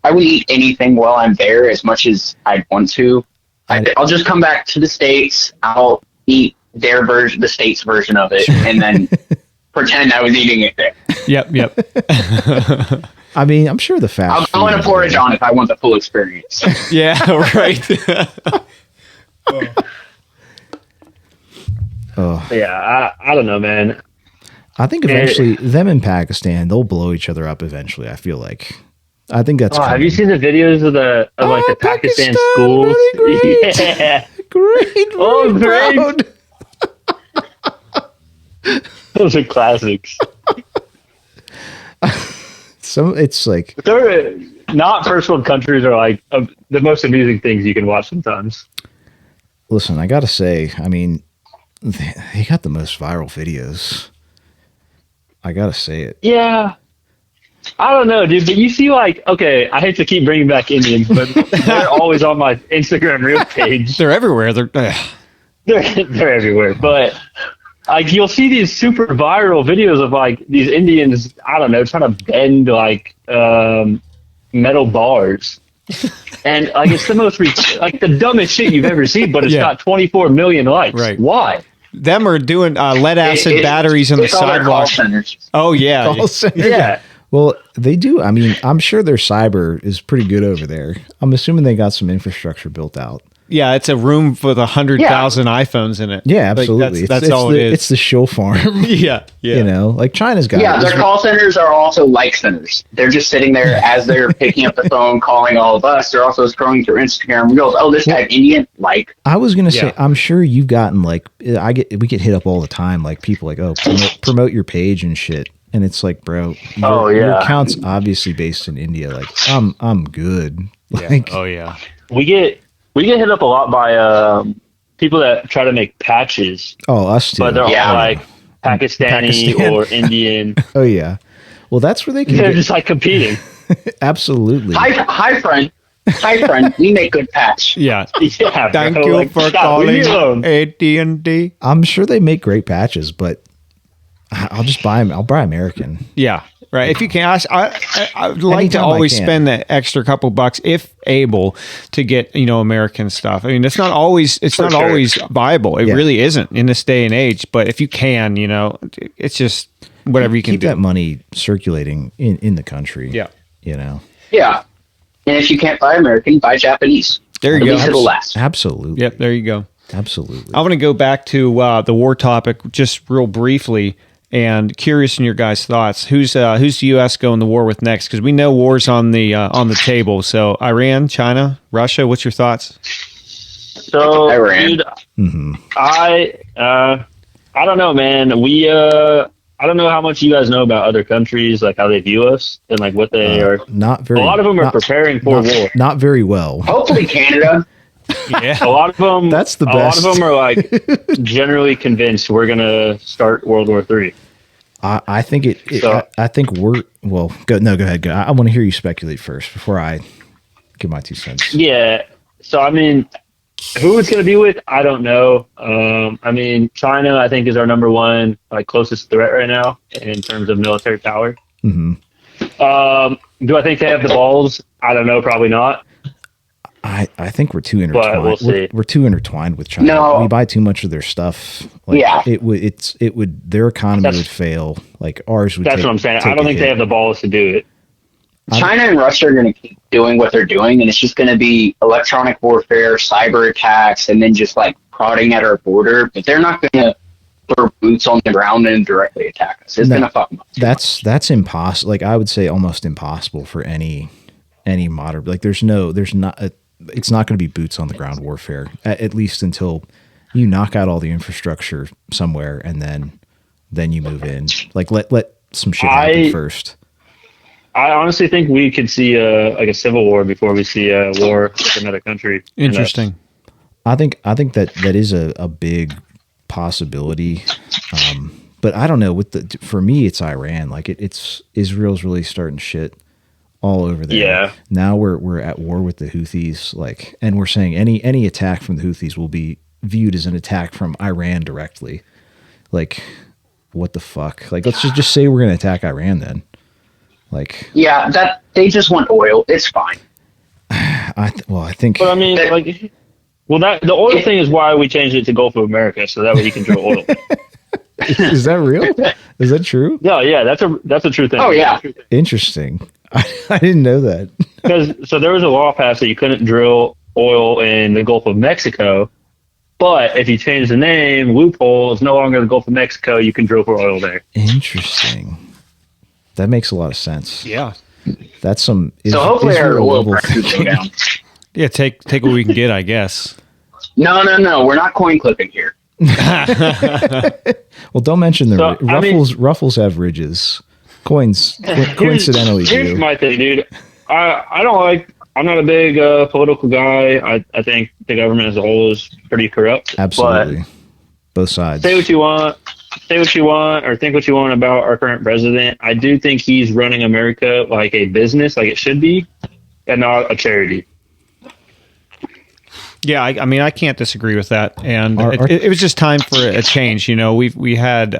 I wouldn't eat anything while I'm there as much as I'd want to. I'll just come back to the States. I'll eat their version, the States version of it, and then pretend I was eating it there. Yep. I mean, I'm sure the fast. I'll want to forage on if I want the full experience. Yeah, right. Yeah, I don't know, man. I think eventually them in Pakistan, they'll blow each other up eventually. I feel like. I think that's. Have you seen the videos of the Pakistan schools? Great. Yeah, great. Oh, great. Those are classics. It's like they're not first world countries are like the most amusing things you can watch sometimes. Listen, I gotta say, I mean, they got the most viral videos. I gotta say it. Yeah. I don't know, dude, but you see, like, okay, I hate to keep bringing back Indians, but they're always on my Instagram Reel page. They're everywhere. They're everywhere. But like, you'll see these super viral videos of like these Indians, I don't know, trying to bend like metal bars, and like it's the most like the dumbest shit you've ever seen. But it's got 24 million likes. Right? Why? Them are doing lead acid batteries on the sidewalk. Oh yeah, yeah. Well, they do. I mean, I'm sure their cyber is pretty good over there. I'm assuming they got some infrastructure built out. Yeah, it's a room with 100,000 iPhones in it. Yeah, absolutely. Like that's all it is. It's the show farm. Yeah. You know, like China's got. Yeah, their call centers are also like centers. They're just sitting there as they're picking up the phone, calling all of us. They're also scrolling through Instagram Reels. Oh, this guy's Indian. Like, I was gonna say, I'm sure you've gotten like we get hit up all the time. Like people like, oh, promote your page and shit. And it's like, bro, your account's obviously based in India. Like, I'm good. Like, oh yeah, we get hit up a lot by people that try to make patches. Oh, us too. But they're all like Pakistani or Indian. Oh yeah, well that's where they're just like competing. Absolutely. Hi, friend. Hi, friend. We make good patch. Yeah. Yeah. Thank you for calling AT&T. I'm sure they make great patches, but I'll just buy them. I'll buy American. Yeah, right. If you can, I'd like to always spend that extra couple bucks, if able, to get American stuff. I mean, it's not always always viable. It really isn't in this day and age. But if you can, it's just whatever you can keep do. That money circulating in the country. Yeah, Yeah, and if you can't buy American, buy Japanese. There you go. At least it'll last. Absolutely. Yep. There you go. Absolutely. I want to go back to the war topic just real briefly. And curious in your guys' thoughts, who's the U.S. going to war with next? Because we know war's on the table. So Iran, China, Russia. What's your thoughts? So, Iran. Dude, I don't know, man. I don't know how much you guys know about other countries, like how they view us and like what they are. Not very. A lot of them are preparing for war. Not very well. Hopefully, Canada. Yeah, a lot of them. That's the best. A lot of them are like generally convinced we're gonna start World War III. I think I think well, go ahead. Go. I want to hear you speculate first before I give my 2 cents. Yeah. So, I mean, who it's going to be with, I don't know. I mean, China, I think, is our number one, like, closest threat right now in terms of military power. Mm-hmm. Do I think they have the balls? I don't know. Probably not. I think we're too intertwined. But we'll see. We're too intertwined with China. No. We buy too much of their stuff. Like, Yeah. It would their economy would fail. Like ours would. That's what I'm saying. I don't think they have the balls to do it. China and Russia are going to keep doing what they're doing, and it's just going to be electronic warfare, cyber attacks, and then just like prodding at our border. But they're not going to put boots on the ground and directly attack us. It's going to fuck them up. That's impossible. Like I would say, almost impossible for any modern. Like it's not going to be boots on the ground warfare at least until you knock out all the infrastructure somewhere, and then you move in. Like let some shit happen first. I honestly think we could see a civil war before we see a war with another country. Interesting. I think that is a big possibility, but I don't know. For me, it's Iran. Like it's Israel's really starting shit all over there. Yeah. Now we're at war with the Houthis. Like, and we're saying any attack from the Houthis will be viewed as an attack from Iran directly. Like, what the fuck? Like, let's just say we're gonna attack Iran then. Like, yeah, that they just want oil. It's fine. I think. But I mean, like, the oil thing is why we changed it to Gulf of America, so that way you can drill oil. Is that real? Is that true? Yeah, that's a true thing. Oh yeah, interesting. I didn't know that. So there was a law passed that you couldn't drill oil in the Gulf of Mexico, but if you change the name, loophole is no longer the Gulf of Mexico. You can drill for oil there. Interesting. That makes a lot of sense. Yeah. That's some. So hopefully our oil prices go down. Yeah, take what we can get, I guess. No. We're not coin clipping here. Well, don't mention the ruffles. Ruffles have ridges. Coins coincidentally here's do. my thing, dude. I'm not a big political guy. I think the government as a whole is pretty corrupt. Absolutely. Both sides. Say what you want, or think what you want about our current president. I do think he's running America like a business, like it should be, and not a charity. Yeah, I mean, I can't disagree with that. And it was just time for a change. You know, we had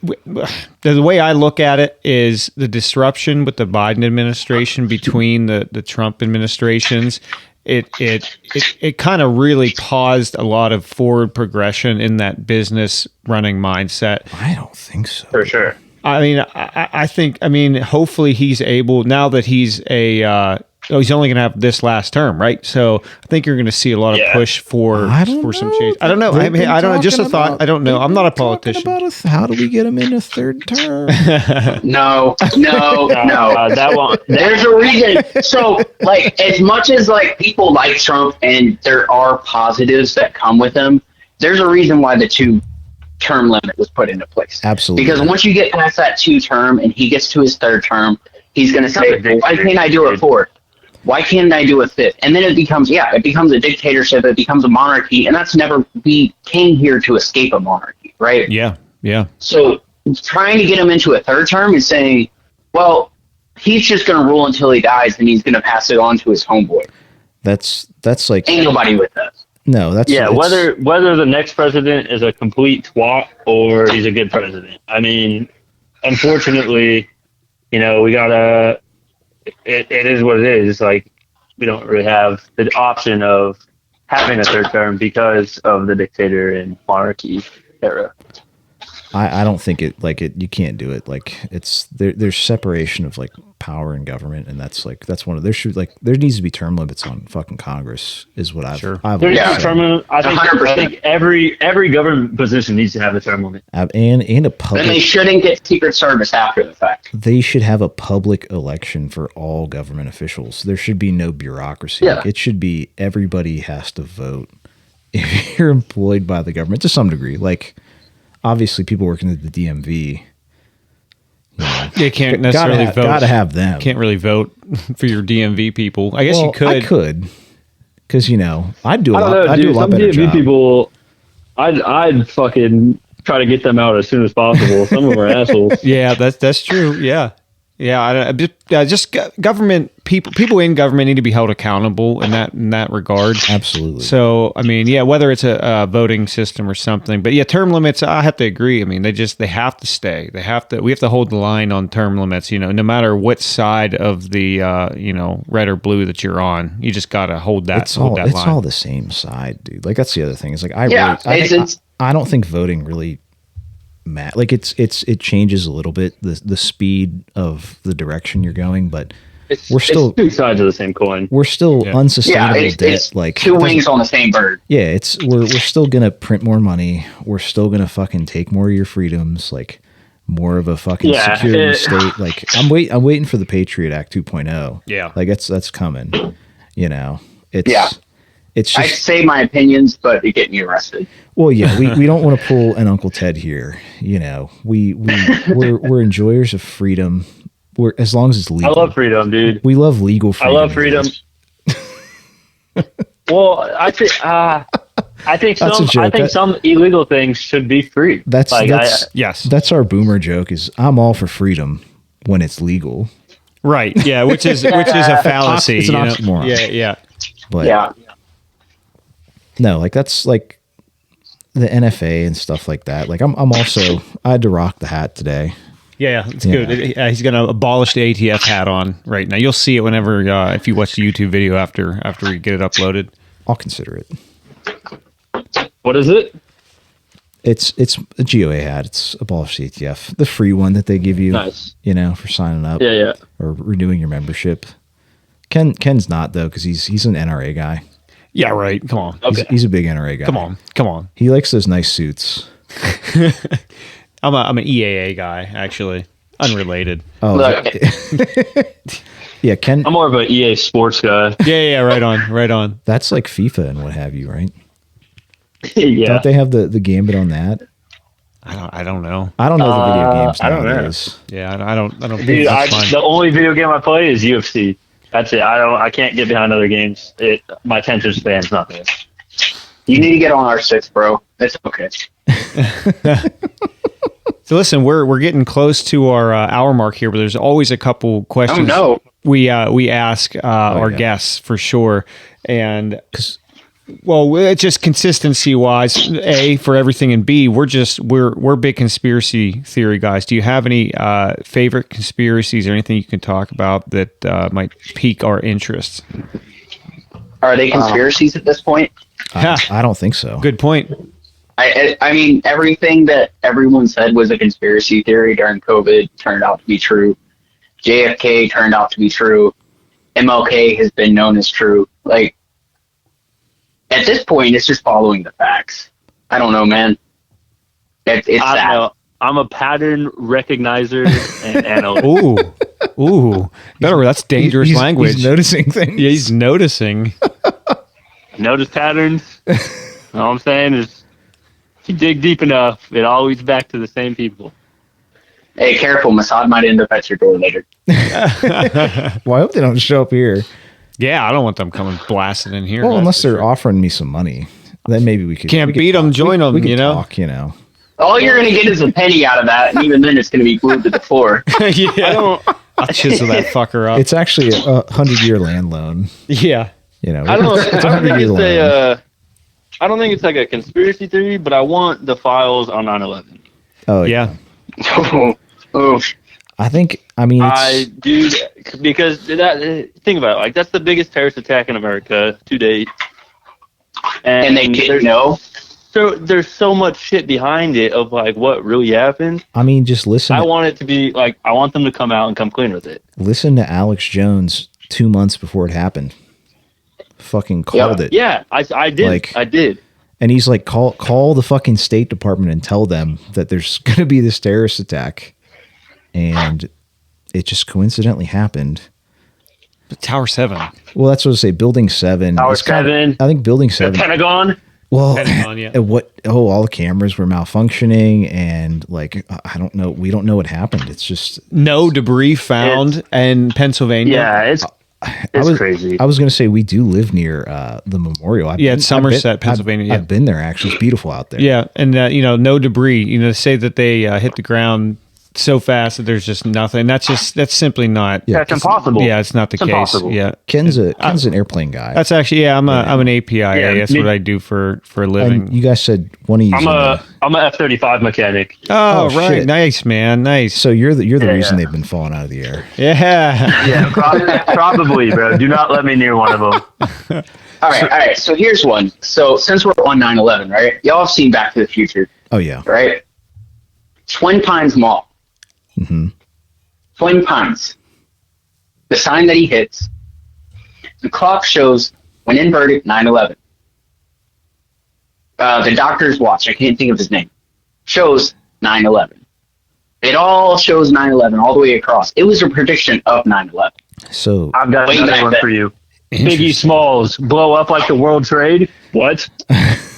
the way I look at it is the disruption with the Biden administration between the Trump administrations. It kind of really paused a lot of forward progression in that business running mindset. I don't think so. For sure. I mean, I think, hopefully he's able, now that he's he's only going to have this last term, right? So I think you're going to see a lot of push for some change. I don't know. I don't know. Just a thought. I don't know. I'm not a politician. How do we get him in a third term? No. That won't. There's a reason. So, like, as much as like people like Trump, and there are positives that come with him, there's a reason why the 2-term limit was put into place. Absolutely. Because once you get past that 2-term and he gets to his 3rd term, he's going to say, "Why can't I do it 4th? Why can't I do a 5th?" And then it becomes a dictatorship. It becomes a monarchy, and we came here to escape a monarchy, right? Yeah. So trying to get him into a 3rd term and saying, well, he's just going to rule until he dies, and he's going to pass it on to his homeboy. That's like Ain't nobody with us. No, whether the next president is a complete twat or he's a good president. I mean, unfortunately, we gotta. It is what it is. It's like we don't really have the option of having a 3rd term because of the dictator and monarchy era. I don't think you can't do it. Like there's separation of like power and government, and that's one of there needs to be term limits on fucking Congress is what I've There's term limit. I think every government position needs to have a term limit. And a public. And they shouldn't get Secret Service after the fact. They should have a public election for all government officials. There should be no bureaucracy. Yeah. Like, it should be everybody has to vote if you're employed by the government to some degree. Like, obviously, people working at the DMV, they can't necessarily vote. Got to have them. Can't really vote for your DMV people. I guess you could. I could, because I'd do a I don't lot. know, I'd do dude, a lot some better DMV job. people, I'd fucking try to get them out as soon as possible. Some of them are assholes. Yeah, that's true. Yeah. Yeah, just government people in government need to be held accountable in that regard. Absolutely. So, I mean, yeah, whether it's a voting system or something, but yeah, term limits, I have to agree. I mean, they have to stay. We have to hold the line on term limits. You know, no matter what side of the red or blue that you're on, you just got to hold that. It's line. all the same side, dude. Like that's the other thing. Is like I don't think voting really. Like it changes a little bit the speed of the direction you're going, but we're still two sides of the same coin. We're still unsustainable debt. It's like two wings on the same bird. Yeah, we're still gonna print more money. We're still gonna fucking take more of your freedoms. Like more of a fucking security state. Like I'm waiting for the Patriot Act 2.0. Yeah, like that's coming. You know, it's just, I say my opinions, but it get me arrested. Well, yeah, we don't want to pull an Uncle Ted here. You know, we're enjoyers of freedom. We're as long as it's legal. I love freedom, dude. We love legal freedom. I love freedom. Well, I think some illegal things should be free. That's our boomer joke. Is I'm all for freedom when it's legal. Right. Yeah. Which is a fallacy. It's an oxymoron. Yeah. But no, like that's like the NFA and stuff like that. Like I'm also I had to rock the hat today. Yeah, it's good. He's going to abolish the ATF hat on right now. You'll see it whenever if you watch the YouTube video after we get it uploaded. I'll consider it. What is it? It's a GOA hat. It's abolish the ATF, the free one that they give you. Nice. You know, for signing up. Yeah. Or renewing your membership. Ken's not though because he's an NRA guy. Yeah, right. Come on. Okay. He's a big NRA guy. Come on. He likes those nice suits. I'm an EAA guy, actually. Unrelated. Oh, yeah. Ken. I'm more of an EA Sports guy. Yeah. Right on. That's like FIFA and what have you, right? Yeah. Don't they have the gambit on that? I don't know. I don't know the video games. I don't know. Yeah, I don't. Dude, the only video game I play is UFC. That's it. I can't get behind other games. My attention span's not there. You need to get on R6, bro. It's okay. So listen, we're getting close to our hour mark here, but there's always a couple questions. Oh, no. We ask our guests for sure, and well, it's just consistency wise. A, for everything, and B, we're big conspiracy theory guys. Do you have any favorite conspiracies or anything you can talk about that might pique our interest? Are they conspiracies at this point? I don't think so. Good point. I mean, everything that everyone said was a conspiracy theory during COVID turned out to be true. JFK turned out to be true. MLK has been known as true. Like, at this point, it's just following the facts. I don't know, man. It's I don't know. I'm a pattern recognizer and analyst. Ooh. Better. That's dangerous language. He's noticing things. Yeah, he's noticing. Notice patterns. All I'm saying is, if you dig deep enough, it always back to the same people. Hey, careful. Mossad might end up at your door later. Well, I hope they don't show up here. Yeah, I don't want them coming blasting in here. Well, unless they're offering me some money. Then maybe we could... Can't beat them, join them, we could you know? talk, you know. All you're going to get is a penny out of that, and even then it's going to be glued to the floor. Yeah. I'll chisel that fucker up. It's actually a 100-year land loan. Yeah. You know, I don't think it's like a conspiracy theory, but I want the files on 9/11. Oh, yeah. Oh. I think, I mean, because think about it, like that's the biggest terrorist attack in America to date. And they didn't know? So there's so much shit behind it of like what really happened. I mean, just listen. I want it to be like, I want them to come out and come clean with it. Listen to Alex Jones 2 months before it happened. Fucking called it. Yeah, I did. I did. And he's like, call the fucking State Department and tell them that there's going to be this terrorist attack. And it just coincidentally happened. Tower 7. Well, that's what I say. Building 7. Tower 7. I think Building 7. The Pentagon. Well, Pentagon, yeah. All the cameras were malfunctioning, and like I don't know. We don't know what happened. It's just no debris found in Pennsylvania. Yeah, It's crazy. I was going to say we do live near the memorial. It's Somerset, Pennsylvania. I've been there actually. It's beautiful out there. Yeah, and no debris. They say that they hit the ground so fast that there's just nothing. That's simply not. Yeah, it's impossible. Yeah, it's not the case. Impossible. Yeah, Ken's an airplane guy. that's actually I'm an APIA. Yeah, That's what I do for a living. And you guys said one of you. I'm a F-35 mechanic. Oh, right, shit. Nice, man, nice. So you're the reason yeah. they've been falling out of the air. Yeah, Yeah, probably, bro. Do not let me near one of them. All right. So here's one. So since we're on 9/11, right? Y'all have seen Back to the Future, Oh yeah. right? Twin Pines Mall. Mm-hmm. Twin Pines. The sign that he hits, the clock shows when inverted 9/11. The doctor's watch, I can't think of his name, shows 9/11. It all shows 9/11 all the way across. It was a prediction of 9/11. So I've got Way another back one then. for you. Biggie Smalls blow up like the World Trade. What?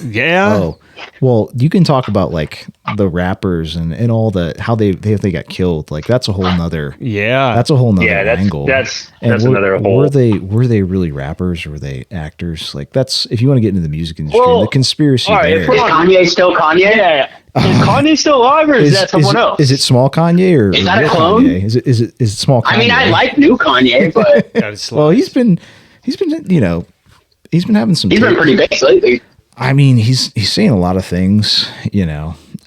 yeah. oh well, you can talk about like the rappers and all the how they got killed. Like that's a whole nother. Yeah, That's a whole nother Yeah, angle. that's And another whole. Were they really rappers or were they actors? Like that's if you want to get into the music industry, Well, the conspiracy all right, there. if we're Is Kanye still Kanye? Yeah. Is Kanye still alive, or is that someone else? Is it small Kanye or Is that a real clone? Kanye? Is it small Kanye? I mean, I like new Kanye, but Well, he's been he's been having some. he's been pretty big lately. I mean, he's saying a lot of things.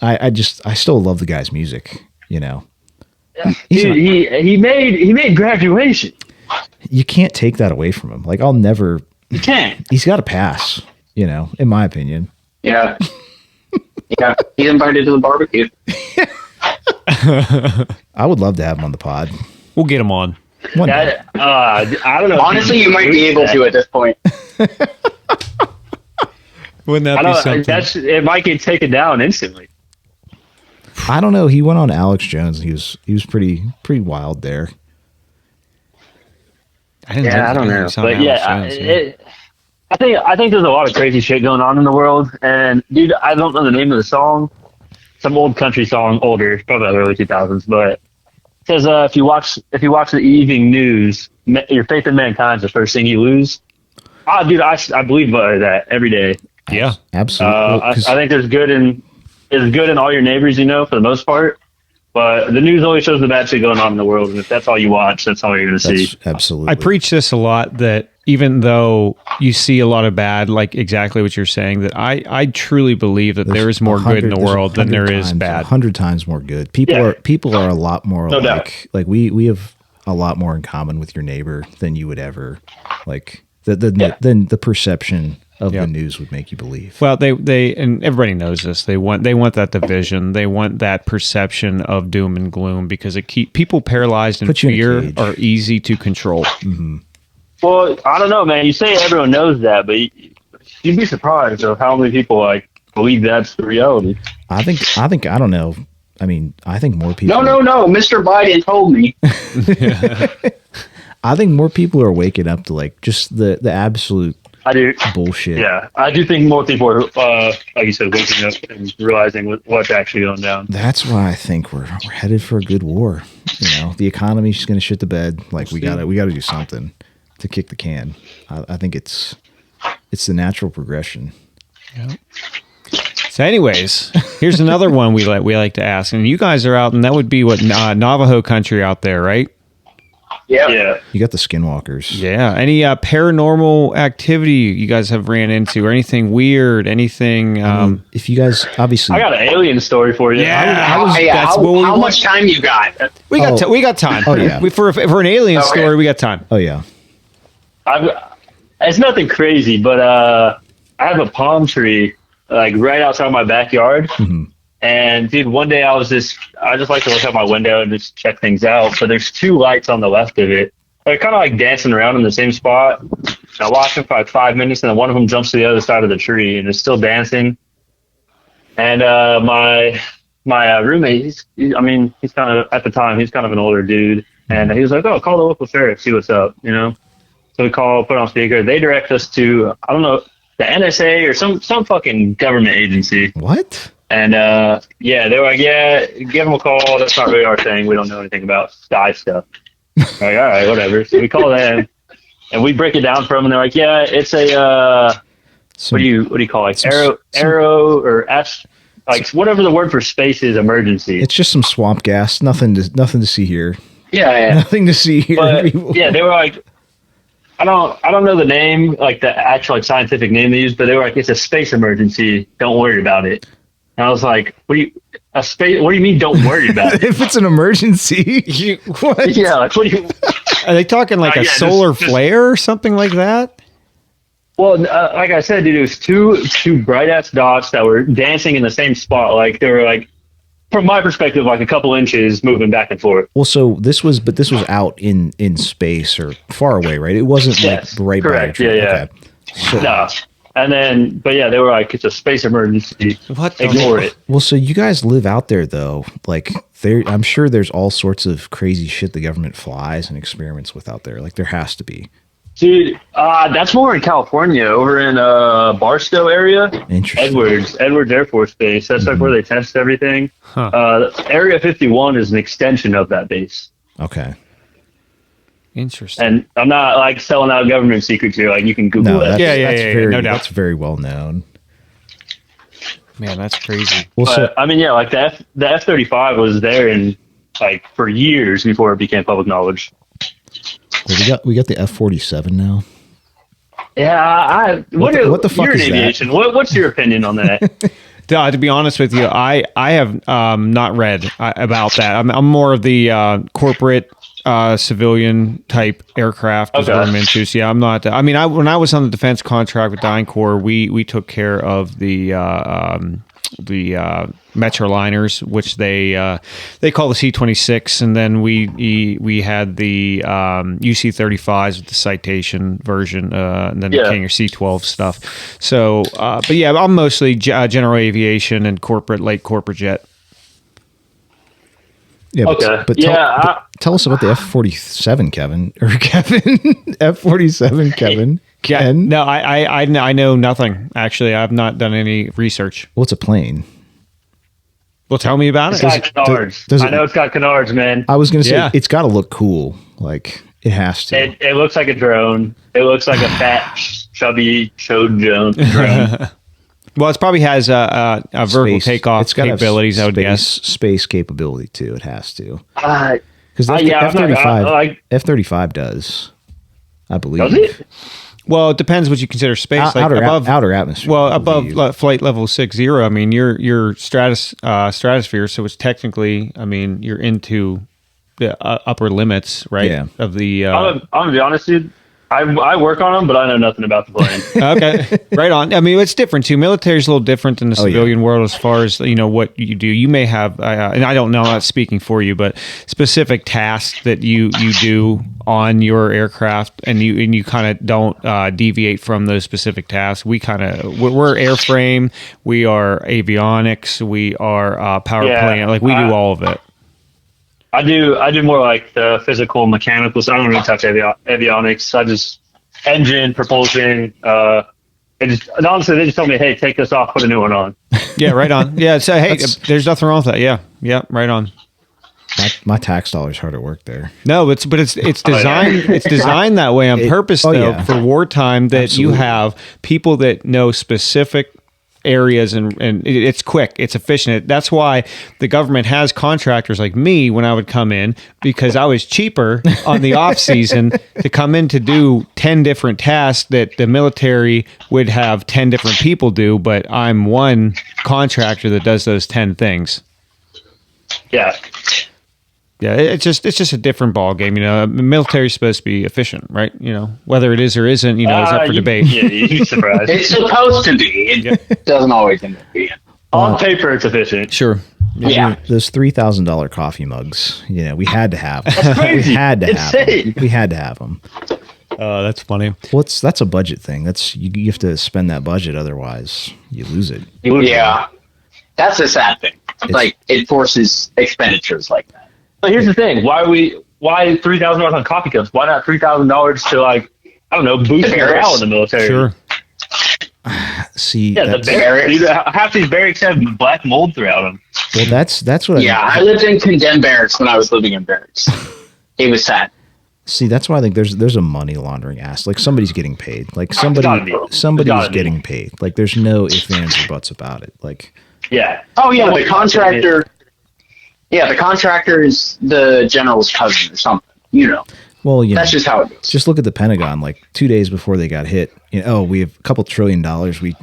I still love the guy's music. He's Dude, he made Graduation. you can't take that away from him. Like I'll never. You can't. He's got a pass. In my opinion. Yeah. Yeah, he's invited to the barbecue. I would love to have him on the pod. we'll get him on. One day. I don't know. Honestly, you might be able to at this point. Wouldn't that I be don't. something? It might get taken down instantly. I don't know. He went on Alex Jones. And he was pretty wild there. I didn't Yeah, I don't know. But yeah, I think there's a lot of crazy shit going on in the world. And dude, I don't know the name of the song. Some old country song, older, probably early 2000s. But it says if you watch the evening news, your faith in mankind's the first thing you lose. Dude, I believe that every day. Yeah, Absolutely. I think there's good in all your neighbors, for the most part. But the news always shows the bad shit going on in the world, and if that's all you watch, that's all you're going to see. That's absolutely. I preach this a lot, that even though you see a lot of bad, like exactly what you're saying, that I truly believe that there is more good in the world than there is bad. 100 times more good. People are a lot more No doubt. like we have a lot more in common with your neighbor than you would ever like than the perception of Yeah. the news would make you believe. Well, they and everybody knows this. They want that division. They want that perception of doom and gloom because it keep people paralyzed and Put you in a fear cage. are easy to control. Well, I don't know, man. You say everyone knows that, but you'd be surprised of how many people believe that's the reality. I think I don't know. I mean, I think more people. No. Mr. Biden told me. I think more people are waking up to like just the absolute I do. bullshit. Yeah, I do think more people are, like you said, waking up and realizing what's actually going down. That's why I think we're headed for a good war. The economy's just going to shit the bed. Like we gotta do something to kick the can. I think it's the natural progression. So, anyways, here's another one we like to ask, and you guys are out, and that would be what Navajo country out there, right? Yeah. You got the skinwalkers. Yeah. Any paranormal activity you guys have ran into, or anything weird? Anything? If you guys obviously, I got an alien story for you. How much time you got? we got time. Oh, yeah. For an alien story, we got time. oh yeah, It's nothing crazy, but I have a palm tree right outside my backyard. Mm-hmm. And dude, one day I just like to look out my window and just check things out. But there's two lights on the left of it. They're kind of dancing around in the same spot. I watch them for 5 minutes, and then one of them jumps to the other side of the tree and is still dancing. And my roommate, he's kind of at the time he's kind of an older dude, and he was like, "Oh, call the local sheriff, see what's up," So we put on speaker. They direct us to I don't know, the NSA or some fucking government agency. what? And they were like, "Yeah, give them a call. That's not really our thing. We don't know anything about sky stuff." Like, all right, whatever. So we call them. And we break it down for them, and they're like, yeah, it's a what do you call it? Arrow or S, like whatever the word for space is, emergency. It's just some swamp gas. Nothing to see here. Yeah. Nothing to see here. But, yeah, they were like, I don't know the name, like the actual like, scientific name they used, but they were like, it's a space emergency. Don't worry about it. And I was like, what do you mean? Don't worry about it? If it's an emergency, what? Yeah, like what do you? Are they talking like a solar flare or something like that? Well, like I said, dude, it was two bright ass dots that were dancing in the same spot. Like they were like, from my perspective, like a couple inches moving back and forth. Well, so this was out in space or far away, right? It wasn't like right correct. by. Yeah. Okay. So, no. And then, but yeah, they were like, it's a space emergency. What? Ignore it. Well, so you guys live out there though. Like I'm sure there's all sorts of crazy shit the government flies and experiments with out there. Like there has to be. Dude, that's more in California, over in Barstow area. Interesting. Edwards Air Force Base. That's like where they test everything. Huh. Area 51 is an extension of that base. Okay. Interesting. And I'm not like selling out government secrets here. Like you can Google that. No doubt. That's very well known. Man, that's crazy. Well, But I mean, yeah, like the F-35 was there in like for years before it became public knowledge. we got the F-47 now. Yeah, what the fuck you're in is that? aviation. What's your opinion on that? To be honest with you, I have not read about that. I'm more of the corporate civilian type aircraft is what I'm into. So yeah, I'm not. I mean, when I was on the defense contract with DynCorp, we took care of the Metroliners, which they call the C-26, and then we had the UC-35s with the Citation version, and then the King or C-12 stuff. So, but yeah, I'm mostly general aviation and light corporate jet. Yeah, but tell us about the F-47, Kevin. F-47, Kevin. Ken? No, I know nothing. Actually, I've not done any research. Well, it's a plane. Well, tell me about It's it. got canards. I know it's got canards, man. I was going to say, it's got to look cool. Like, it has to. It looks like a drone. It looks like a fat, chubby, drone. Well, it probably has a vertical takeoff capabilities, I would guess. Space capability, too. It has to. Because F-35 does, I believe. Does it? Well, it depends what you consider space. Outer atmosphere. Well, above flight level 60, I mean, you're stratosphere, so it's technically, I mean, you're into the upper limits, right? Yeah. Of the. I'm gonna be honest, dude. I work on them, but I know nothing about the plane. Okay, right on. I mean, it's different too. Military is a little different in the civilian world as far as what you do. You may have, and I don't know, I'm not speaking for you, but specific tasks that you do on your aircraft, and you kind of don't deviate from those specific tasks. We're airframe, we are avionics, we are power plant. Like we do all of it. I do more like the physical, mechanical. So I don't really touch avionics. I just engine, propulsion. And honestly, they just told me, "Hey, take this off, put a new one on." Yeah, right on. Yeah, so hey, there's nothing wrong with that. Yeah, right on. My tax dollars hard at work there. No, it's designed it's designed that way on purpose though for wartime that you have people that know specific areas and it's quick, it's efficient. That's why the government has contractors like me when I would come in, because I was cheaper on the off season to come in to do 10 different tasks that the military would have 10 different people do, but I'm one contractor that does those 10 things. Yeah, it's just a different ball game. Military is supposed to be efficient, right? Whether it is or isn't, is up for debate. Yeah, you'd be surprised. It's supposed to be. It doesn't always end up being. On paper, it's efficient. Sure. Yeah. Those $3,000 coffee mugs, we had to have them. That's crazy. We had to have Insane. them. We had to have them. That's funny. Well, that's a budget thing. That's you have to spend that budget, otherwise you lose it. Yeah. That's a sad thing. Like, it forces expenditures like that. But here's the thing: why $3,000 on coffee cups? Why not $3,000 to, like, I don't know, boost morale in the military? Sure. See, the barracks. Dude, half these barracks have black mold throughout them. Well, that's what. I lived in condemned barracks when I was living in barracks. It was sad. See, that's why I think there's a money laundering aspect. Like somebody's getting paid. Like somebody's getting paid. Like there's no ifs, ands, or buts about it. Like yeah. Oh yeah, the contractor. Yeah, the contractor is the general's cousin or something. You know. Well, that's just how it goes. Just look at the Pentagon. Like 2 days before they got hit, we have a couple $1 trillion. We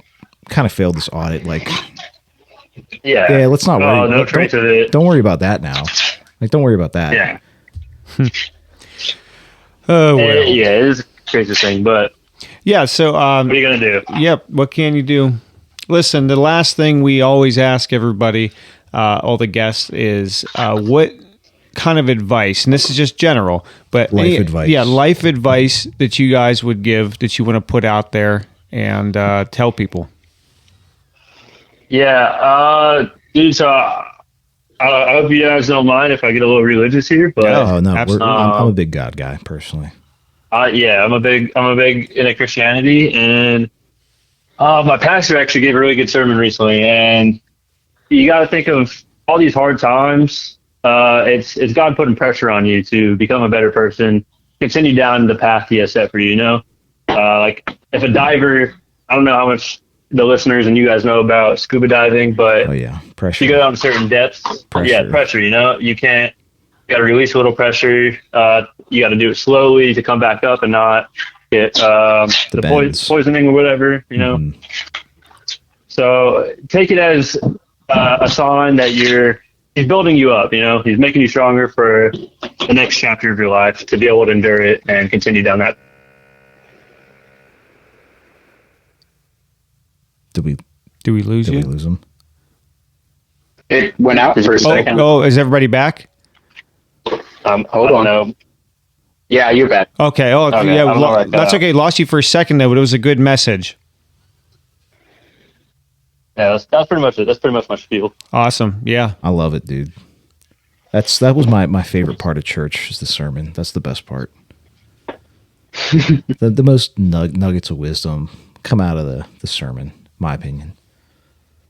kind of failed this audit. Like, yeah. Let's not worry. No trace of it. Don't worry about that now. Like, don't worry about that. Yeah. Oh well. Yeah, it is a crazy thing, but yeah. So, what are you gonna do? Yep. What can you do? Listen, the last thing we always ask everybody, all the guests, is what kind of advice, and this is just general, but life advice. Yeah, life advice that you guys would give, that you want to put out there and tell people. Yeah, dude. So I hope you guys don't mind if I get a little religious here, but no, I'm a big God guy personally. Yeah, I'm a big into Christianity, and my pastor actually gave a really good sermon recently, and you got to think of all these hard times. It's God putting pressure on you to become a better person, continue down the path He has set for you. You know, like if a diver, I don't know how much the listeners and you guys know about scuba diving, but pressure. You go down certain depths. Pressure. Yeah, pressure. You know, you got to release a little pressure. You got to do it slowly to come back up and not get the poisoning or whatever. You know, So take it as a sign that He's building you up, you know. He's making you stronger for the next chapter of your life to be able to endure it and continue down that. Did we lose you? Did we lose him? It went out for a second. Oh, is everybody back? Hold on. Know. Yeah, you're back. Okay. That's okay. Lost you for a second though, but it was a good message. Yeah, that's pretty much it. That's pretty much my spiel. Awesome. Yeah. I love it, dude. That was my favorite part of church, is the sermon. That's the best part. the most nuggets of wisdom come out of the sermon, my opinion.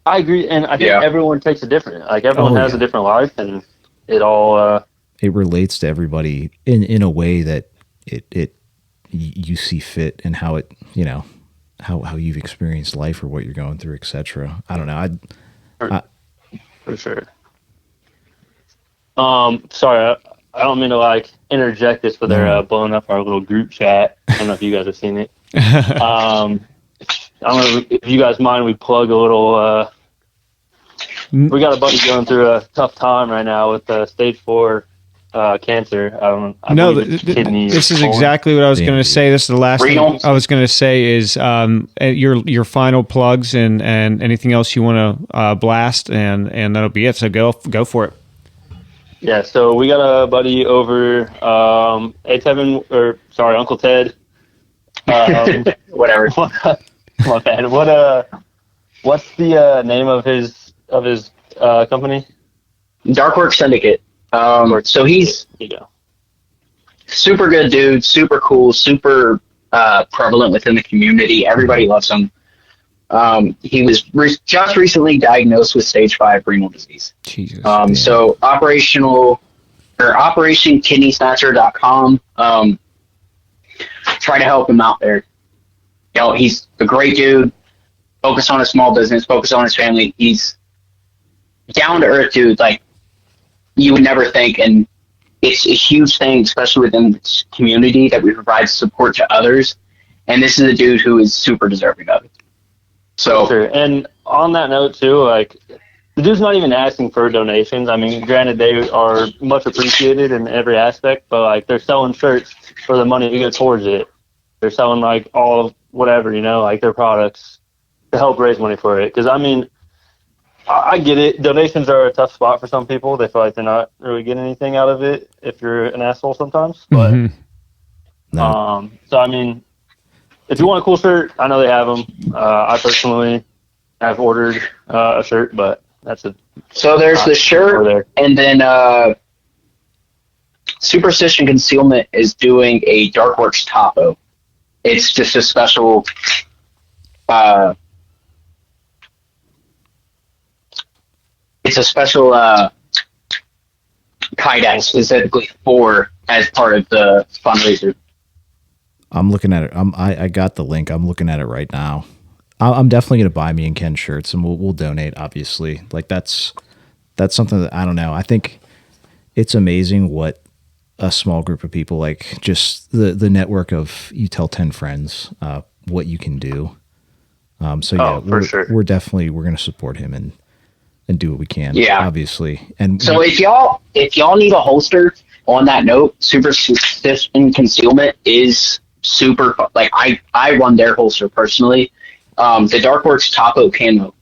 I agree, and I think everyone takes it different. Like everyone has a different life, and it all it relates to everybody in a way that you see fit, and how it, you know, how you've experienced life or what you're going through, etc. I don't know. For sure. Sorry, I don't mean to interject this, but they're blowing up our little group chat. I don't know if you guys have seen it. I don't know if you guys mind we plug a little. We got a buddy going through a tough time right now with stage 4 cancer. This is exactly what I was going to say. This is the last thing I was going to say is your final plugs and anything else you want to blast, and that'll be it. So go for it. Yeah, so we got a buddy over Uncle Ted. Whatever. My bad. What's the name of his company? Darkwork Syndicate. So he's super good dude, super cool, super prevalent within the community. Everybody loves him. He was just recently diagnosed with stage 5 renal disease. Jesus. So OperationKidneySnatcher.com. Try to help him out there. You know, he's a great dude. Focus on his small business. Focus on his family. He's down to earth dude. Like you would never think, and it's a huge thing, especially within this community, that we provide support to others. And this is a dude who is super deserving of it. So, sure. And on that note too, the dude's not even asking for donations. I mean, granted, they are much appreciated in every aspect, but they're selling shirts for the money to go towards it. They're selling all of whatever, their products to help raise money for it. Because I mean, I get it. Donations are a tough spot for some people. They feel like they're not really getting anything out of it if you're an asshole sometimes. But so I mean, if you want a cool shirt, I know they have them. I personally have ordered a shirt, but that's it. So there's the shirt, and then Superstition Concealment is doing a Darkworks Topo. It's just a special Kydex specifically for as part of the fundraiser. I'm looking at it. I got the link. I'm looking at it right now. I'm definitely going to buy me and Ken shirts, and we'll donate. Obviously, like that's something that I don't know. I think it's amazing what a small group of people, like just the network of, you tell 10 friends what you can do. So yeah, we're definitely we're going to support him and do what we can. Yeah, obviously. And so if y'all need a holster, on that note, Super Stiffen Concealment is super fun. Like I run their holster personally. The Darkworks Topo Camo,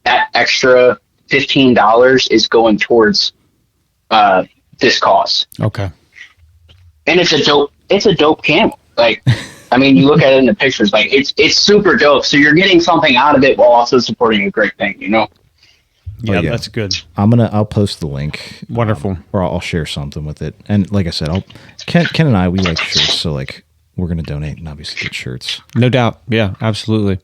that extra $15 is going towards this cause. Okay. And it's a dope camo. Like, I mean, you look at it in the pictures, like it's super dope. So you're getting something out of it while also supporting a great thing, you know? Yeah, that's good. I'll post the link. Wonderful. Or I'll share something with it. And like I said, Ken and I, we like shirts, so like we're going to donate and obviously get shirts. No doubt. Yeah, absolutely.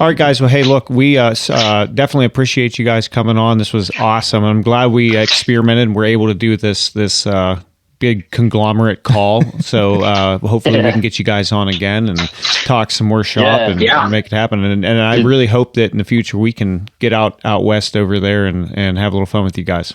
All right, guys. Well, hey, look, we definitely appreciate you guys coming on. This was awesome. I'm glad we experimented and were able to do this big conglomerate call. So hopefully we can get you guys on again and talk some more shop and make it happen. And I really hope that in the future we can get out west over there and have a little fun with you guys.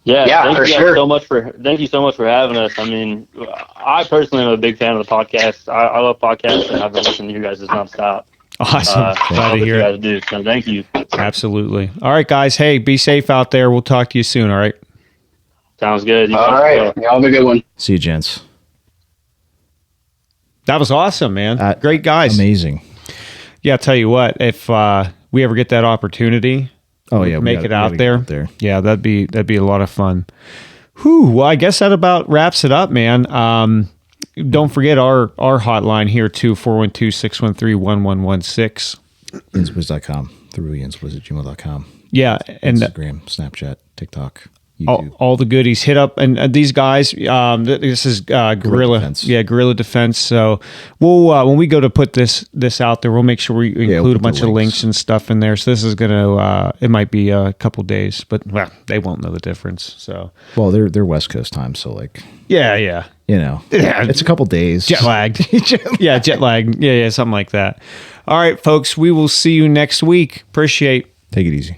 Yeah, thank you so much for having us. I mean, I personally am a big fan of the podcast. I love podcasts, and I've been listening to you guys nonstop. Awesome. Glad to hear it. You guys do, so thank you. Absolutely. All right, guys. Hey, be safe out there. We'll talk to you soon. All right. Sounds good. All right. Y'all have a good one. See you, gents. That was awesome, man. Great guys. Amazing. Yeah, I'll tell you what, if we ever get that opportunity, make it out there. Yeah, that'd be a lot of fun. Whew, well, I guess that about wraps it up, man. Don't forget our hotline here too, 412-613-1116. YINZBOYZ.com, through YINZBOYZ@gmail.com. Yeah, and Instagram, Snapchat, TikTok. All the goodies. Hit up and these guys. This is Guerrilla Defense. Yeah, Guerrilla Defense. So we'll when we go to put this out there, we'll make sure we include a bunch of links and stuff in there. So this is gonna it might be a couple days, but they won't know the difference. So they're West Coast time, so like you know, it's a couple days. Jet lagged. Jet lag. Yeah, something like that. All right, folks. We will see you next week. Appreciate. Take it easy.